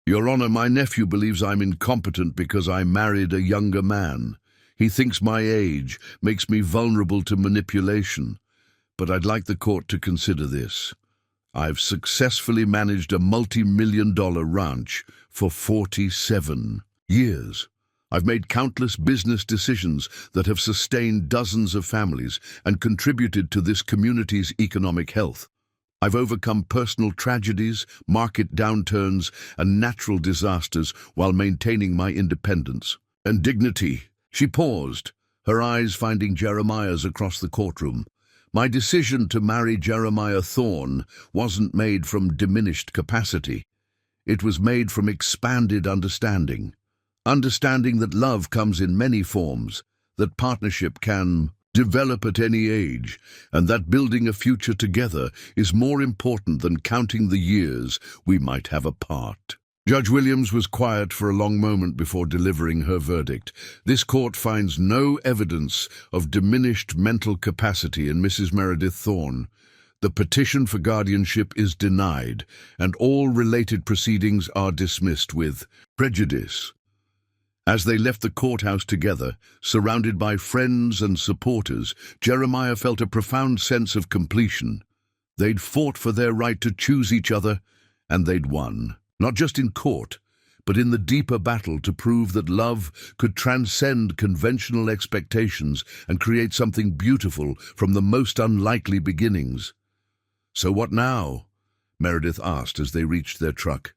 "Your Honor, my nephew believes I'm incompetent because I married a younger man. He thinks my age makes me vulnerable to manipulation. But I'd like the court to consider this. I've successfully managed a multi-million-dollar ranch for 47 years. I've made countless business decisions that have sustained dozens of families and contributed to this community's economic health. I've overcome personal tragedies, market downturns, and natural disasters while maintaining my independence and dignity." She paused, her eyes finding Jeremiah's across the courtroom. "My decision to marry Jeremiah Thorne wasn't made from diminished capacity. It was made from expanded understanding. Understanding that love comes in many forms, that partnership can develop at any age, and that building a future together is more important than counting the years we might have apart." Judge Williams was quiet for a long moment before delivering her verdict. "This court finds no evidence of diminished mental capacity in Mrs. Meredith Thorne. The petition for guardianship is denied, and all related proceedings are dismissed with prejudice." As they left the courthouse together, surrounded by friends and supporters, Jeremiah felt a profound sense of completion. They'd fought for their right to choose each other, and they'd won. Not just in court, but in the deeper battle to prove that love could transcend conventional expectations and create something beautiful from the most unlikely beginnings. "So what now?" Meredith asked as they reached their truck.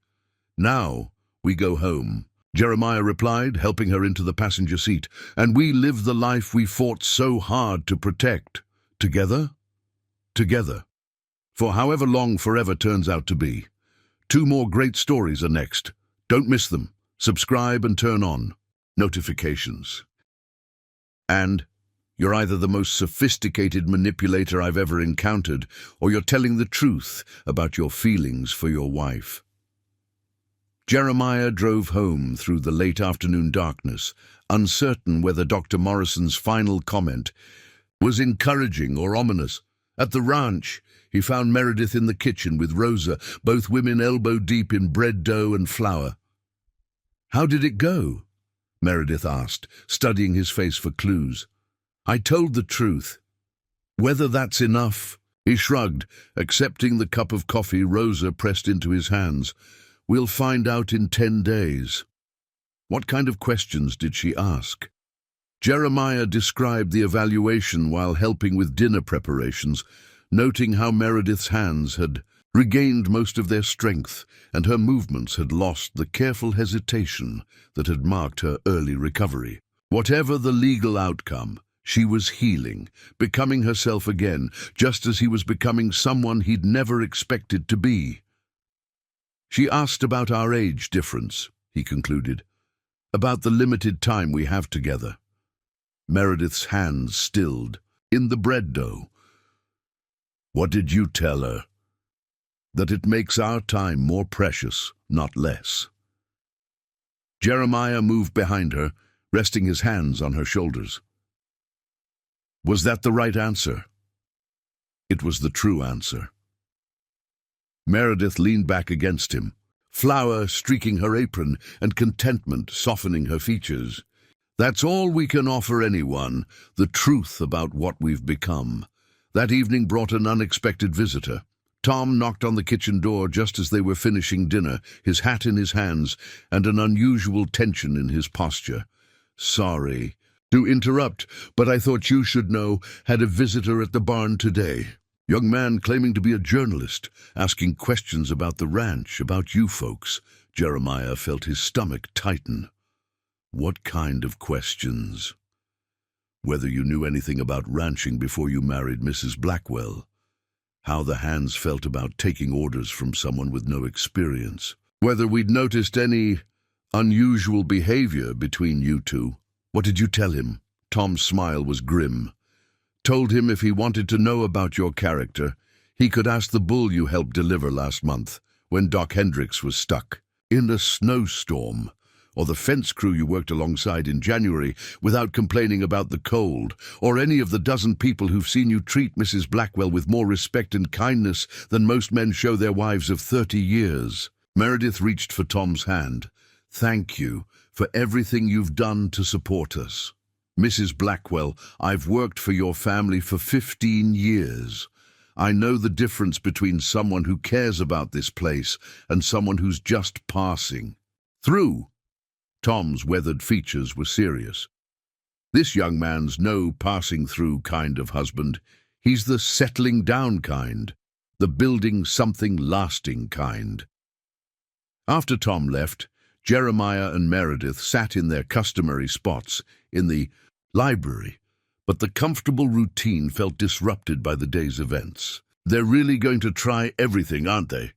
"Now we go home," Jeremiah replied, helping her into the passenger seat, "and we live the life we fought so hard to protect. Together? Together. For however long forever turns out to be. 2 more great stories are next. Don't miss them. Subscribe and turn on notifications. And you're either the most sophisticated manipulator I've ever encountered, or you're telling the truth about your feelings for your wife." Jeremiah drove home through the late afternoon darkness, uncertain whether Dr. Morrison's final comment was encouraging or ominous. At the ranch, he found Meredith in the kitchen with Rosa, both women elbow-deep in bread dough and flour. "How did it go?" Meredith asked, studying his face for clues. "I told the truth. Whether that's enough?" He shrugged, accepting the cup of coffee Rosa pressed into his hands. "We'll find out in 10 days. What kind of questions did she ask?" Jeremiah described the evaluation while helping with dinner preparations, noting how Meredith's hands had regained most of their strength and her movements had lost the careful hesitation that had marked her early recovery. Whatever the legal outcome, she was healing, becoming herself again, just as he was becoming someone he'd never expected to be. She asked about our age difference, he concluded, about the limited time we have together. Meredith's hands stilled, in the bread dough. What did you tell her? That it makes our time more precious, not less. Jeremiah moved behind her, resting his hands on her shoulders. Was that the right answer? It was the true answer. Meredith leaned back against him, flour streaking her apron and contentment softening her features. That's all we can offer anyone, the truth about what we've become. That evening brought an unexpected visitor. Tom knocked on the kitchen door just as they were finishing dinner, his hat in his hands and an unusual tension in his posture. Sorry to interrupt, but I thought you should know, had a visitor at the barn today. Young man claiming to be a journalist, asking questions about the ranch, about you folks. Jeremiah felt his stomach tighten. What kind of questions? Whether you knew anything about ranching before you married Mrs. Blackwell. How the hands felt about taking orders from someone with no experience. Whether we'd noticed any unusual behavior between you two. What did you tell him? Tom's smile was grim. Told him if he wanted to know about your character, he could ask the bull you helped deliver last month, when Doc Hendricks was stuck in a snowstorm. Or the fence crew you worked alongside in January without complaining about the cold, or any of the dozen people who've seen you treat Mrs. Blackwell with more respect and kindness than most men show their wives of 30 years. Meredith reached for Tom's hand. Thank you for everything you've done to support us. Mrs. Blackwell, I've worked for your family for 15 years. I know the difference between someone who cares about this place and someone who's just passing through. Tom's weathered features were serious. This young man's no passing-through kind of husband. He's the settling down kind, the building something lasting kind. After Tom left, Jeremiah and Meredith sat in their customary spots in the library, but the comfortable routine felt disrupted by the day's events. They're really going to try everything, aren't they?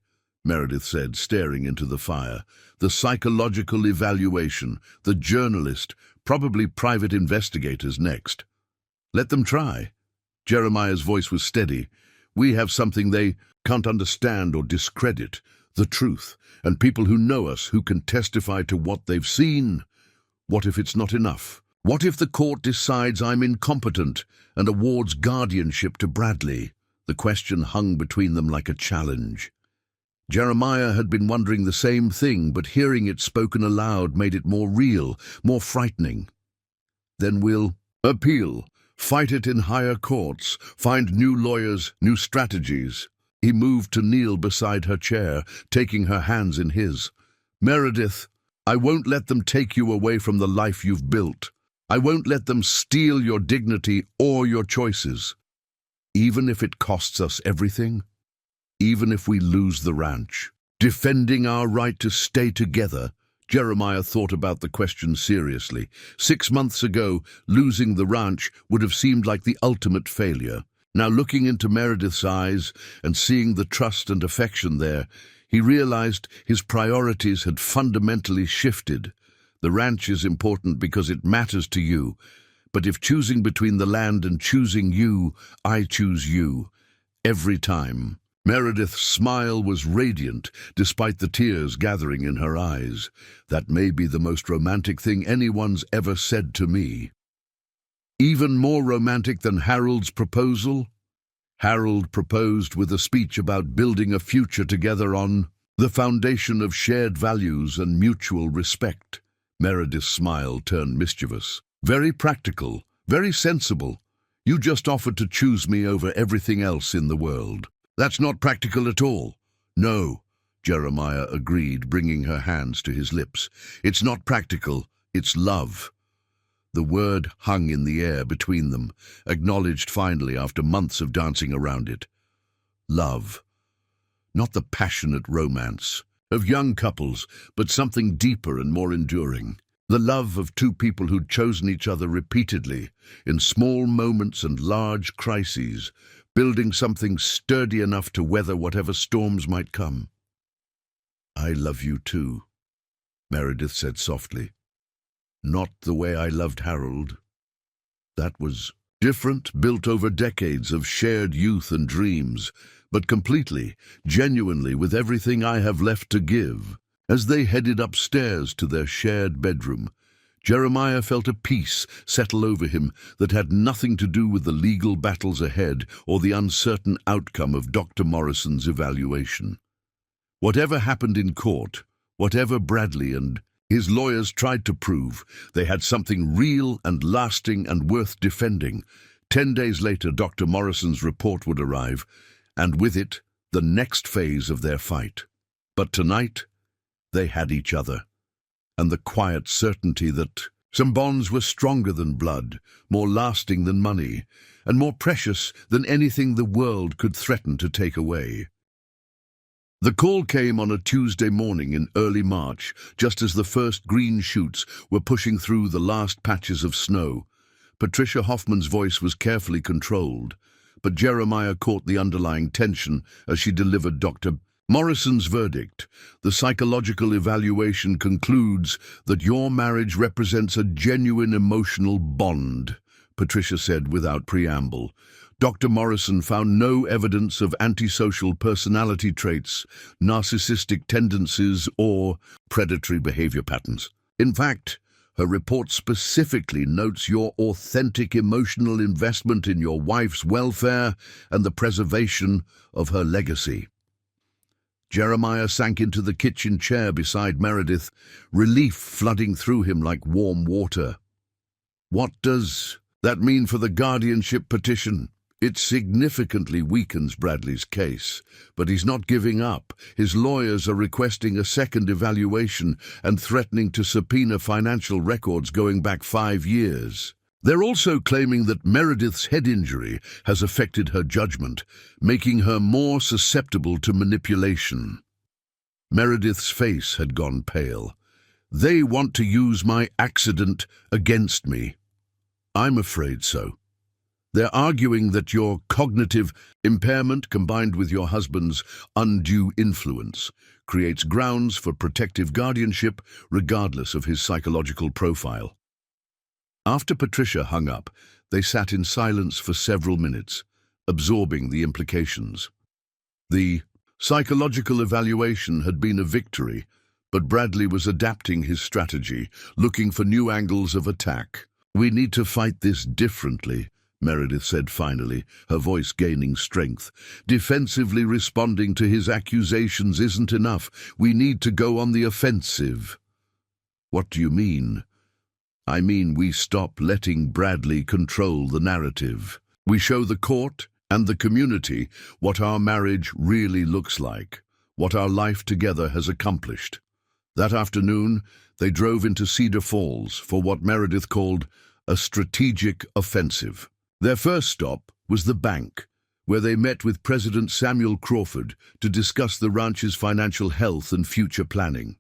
Meredith said, staring into the fire. The psychological evaluation, the journalist, probably private investigators next. Let them try. Jeremiah's voice was steady. We have something they can't understand or discredit, the truth, and people who know us who can testify to what they've seen. What if it's not enough? What if the court decides I'm incompetent and awards guardianship to Bradley? The question hung between them like a challenge. Jeremiah had been wondering the same thing, but hearing it spoken aloud made it more real, more frightening. Then we'll appeal, fight it in higher courts, find new lawyers, new strategies. He moved to kneel beside her chair, taking her hands in his. Meredith, I won't let them take you away from the life you've built. I won't let them steal your dignity or your choices. Even if it costs us everything. Even if we lose the ranch. Defending our right to stay together. Jeremiah thought about the question seriously. 6 months ago, losing the ranch would have seemed like the ultimate failure. Now looking into Meredith's eyes and seeing the trust and affection there, he realized his priorities had fundamentally shifted. The ranch is important because it matters to you, but if choosing between the land and choosing you, I choose you. Every time. Meredith's smile was radiant, despite the tears gathering in her eyes. That may be the most romantic thing anyone's ever said to me. Even more romantic than Harold's proposal? Harold proposed with a speech about building a future together on the foundation of shared values and mutual respect. Meredith's smile turned mischievous. Very practical, very sensible. You just offered to choose me over everything else in the world. That's not practical at all. No, Jeremiah agreed, bringing her hands to his lips. It's not practical, it's love. The word hung in the air between them, acknowledged finally after months of dancing around it. Love. Not the passionate romance of young couples, but something deeper and more enduring. The love of two people who'd chosen each other repeatedly, in small moments and large crises, building something sturdy enough to weather whatever storms might come. "I love you too," Meredith said softly. "Not the way I loved Harold. That was different, built over decades of shared youth and dreams, but completely, genuinely, with everything I have left to give." As they headed upstairs to their shared bedroom, Jeremiah felt a peace settle over him that had nothing to do with the legal battles ahead or the uncertain outcome of Dr. Morrison's evaluation. Whatever happened in court, whatever Bradley and his lawyers tried to prove, they had something real and lasting and worth defending. 10 days later, Dr. Morrison's report would arrive, and with it, the next phase of their fight. But tonight, they had each other, and the quiet certainty that some bonds were stronger than blood, more lasting than money, and more precious than anything the world could threaten to take away. The call came on a Tuesday morning in early March, just as the first green shoots were pushing through the last patches of snow. Patricia Hoffman's voice was carefully controlled, but Jeremiah caught the underlying tension as she delivered Dr. Morrison's verdict. "The psychological evaluation concludes that your marriage represents a genuine emotional bond," Patricia said without preamble. Dr. Morrison found no evidence of antisocial personality traits, narcissistic tendencies, or predatory behavior patterns. In fact, her report specifically notes your authentic emotional investment in your wife's welfare and the preservation of her legacy. Jeremiah sank into the kitchen chair beside Meredith, relief flooding through him like warm water. "What does that mean for the guardianship petition?" "It significantly weakens Bradley's case, but he's not giving up. His lawyers are requesting a second evaluation and threatening to subpoena financial records going back 5 years. They're also claiming that Meredith's head injury has affected her judgment, making her more susceptible to manipulation." Meredith's face had gone pale. "They want to use my accident against me." "I'm afraid so. They're arguing that your cognitive impairment combined with your husband's undue influence creates grounds for protective guardianship regardless of his psychological profile." After Patricia hung up, they sat in silence for several minutes, absorbing the implications. The psychological evaluation had been a victory, but Bradley was adapting his strategy, looking for new angles of attack. "We need to fight this differently," Meredith said finally, her voice gaining strength. "Defensively responding to his accusations isn't enough. We need to go on the offensive." "What do you mean?" "I mean we stop letting Bradley control the narrative. We show the court and the community what our marriage really looks like, what our life together has accomplished." That afternoon, they drove into Cedar Falls for what Meredith called a strategic offensive. Their first stop was the bank, where they met with President Samuel Crawford to discuss the ranch's financial health and future planning.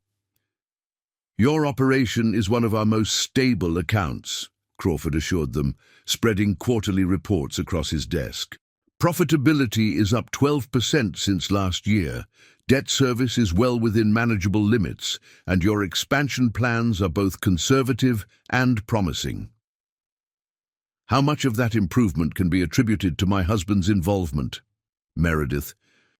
"Your operation is one of our most stable accounts," Crawford assured them, spreading quarterly reports across his desk. "Profitability is up 12% since last year. Debt service is well within manageable limits, and your expansion plans are both conservative and promising." "How much of that improvement can be attributed to my husband's involvement?" Meredith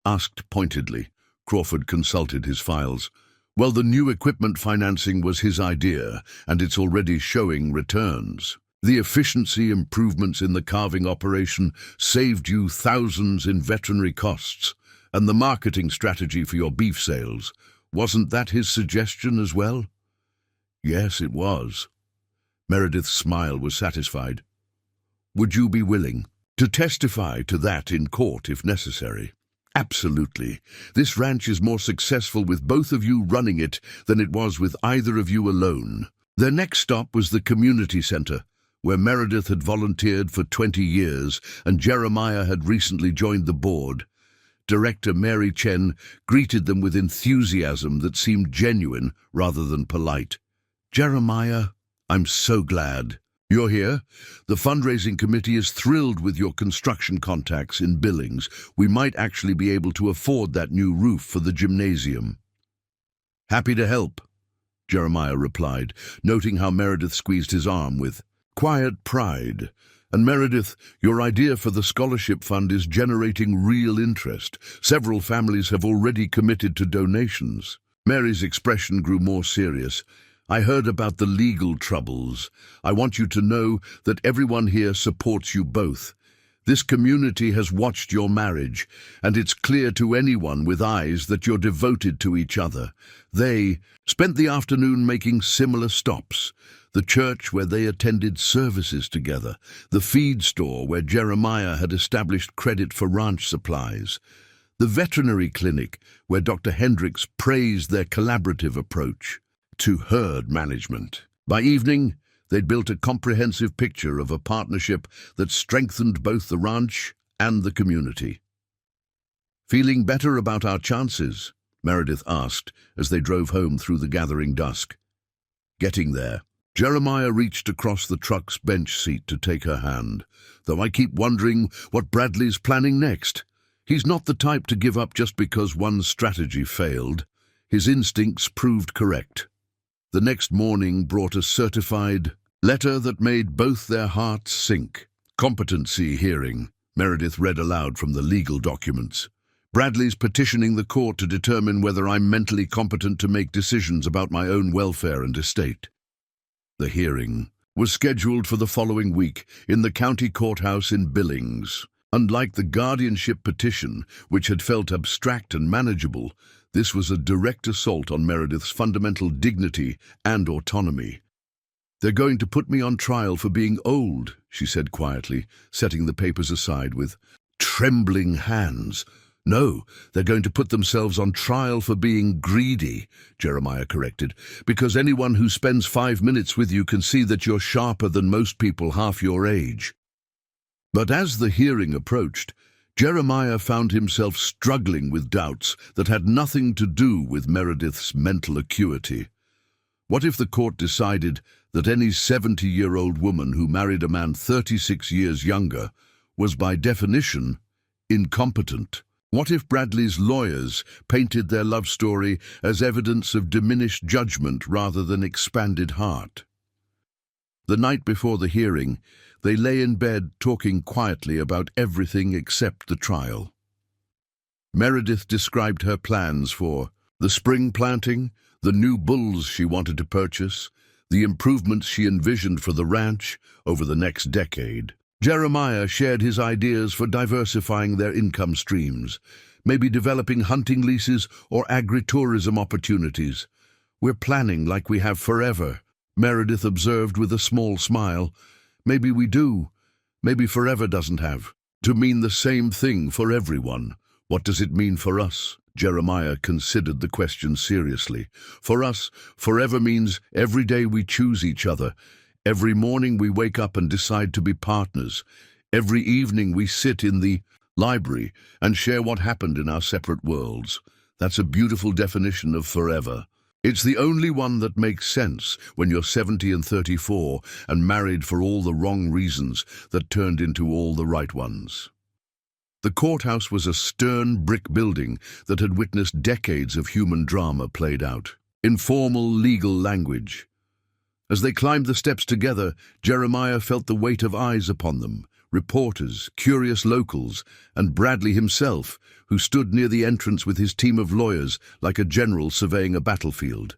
asked pointedly. Crawford consulted his files. "Well, the new equipment financing was his idea, and it's already showing returns. The efficiency improvements in the carving operation saved you thousands in veterinary costs, and the marketing strategy for your beef sales, wasn't that his suggestion as well?" "Yes, it was." Meredith's smile was satisfied. "Would you be willing to testify to that in court if necessary?" "Absolutely. This ranch is more successful with both of you running it than it was with either of you alone. Their next stop was the community center, where Meredith had volunteered for 20 years and Jeremiah had recently joined the board. Director Mary Chen greeted them with enthusiasm that seemed genuine rather than polite. "Jeremiah, I'm so glad you're here. The fundraising committee is thrilled with your construction contacts in Billings. We might actually be able to afford that new roof for the gymnasium." "Happy to help," Jeremiah replied, noting how Meredith squeezed his arm with quiet pride. "And Meredith, your idea for the scholarship fund is generating real interest. Several families have already committed to donations." Mary's expression grew more serious. "I heard about the legal troubles. I want you to know that everyone here supports you both. This community has watched your marriage, and it's clear to anyone with eyes that you're devoted to each other." They spent the afternoon making similar stops: the church where they attended services together, the feed store where Jeremiah had established credit for ranch supplies, the veterinary clinic where Dr. Hendricks praised their collaborative approach to herd management. By evening, they'd built a comprehensive picture of a partnership that strengthened both the ranch and the community. "Feeling better about our chances?" Meredith asked as they drove home through the gathering dusk. Getting there, Jeremiah reached across the truck's bench seat to take her hand. "Though I keep wondering what Bradley's planning next. He's not the type to give up just because one strategy failed. His instincts proved correct." The next morning brought a certified letter that made both their hearts sink. "Competency hearing," Meredith read aloud from the legal documents. "Bradley's petitioning the court to determine whether I'm mentally competent to make decisions about my own welfare and estate." The hearing was scheduled for the following week in the county courthouse in Billings. Unlike the guardianship petition, which had felt abstract and manageable, this was a direct assault on Meredith's fundamental dignity and autonomy. "They're going to put me on trial for being old," she said quietly, setting the papers aside with trembling hands. "No, they're going to put themselves on trial for being greedy," Jeremiah corrected, "because anyone who spends 5 minutes with you can see that you're sharper than most people half your age." But as the hearing approached, Jeremiah found himself struggling with doubts that had nothing to do with Meredith's mental acuity. What if the court decided that any 70-year-old woman who married a man 36 years younger was by definition incompetent? What if Bradley's lawyers painted their love story as evidence of diminished judgment rather than expanded heart? The night before the hearing, they lay in bed talking quietly about everything except the trial. Meredith described her plans for the spring planting, the new bulls she wanted to purchase, the improvements she envisioned for the ranch over the next decade. Jeremiah shared his ideas for diversifying their income streams, maybe developing hunting leases or agritourism opportunities. "We're planning like we have forever," Meredith observed with a small smile. "Maybe we do. Maybe forever doesn't have to mean the same thing for everyone. What does it mean for us?" Jeremiah considered the question seriously. "For us, forever means every day we choose each other. Every morning we wake up and decide to be partners. Every evening we sit in the library and share what happened in our separate worlds. That's a beautiful definition of forever. It's the only one that makes sense when you're 70 and 34 and married for all the wrong reasons that turned into all the right ones." The courthouse was a stern brick building that had witnessed decades of human drama played out in formal legal language. As they climbed the steps together, Jeremiah felt the weight of eyes upon them, reporters, curious locals, and Bradley himself, who stood near the entrance with his team of lawyers like a general surveying a battlefield.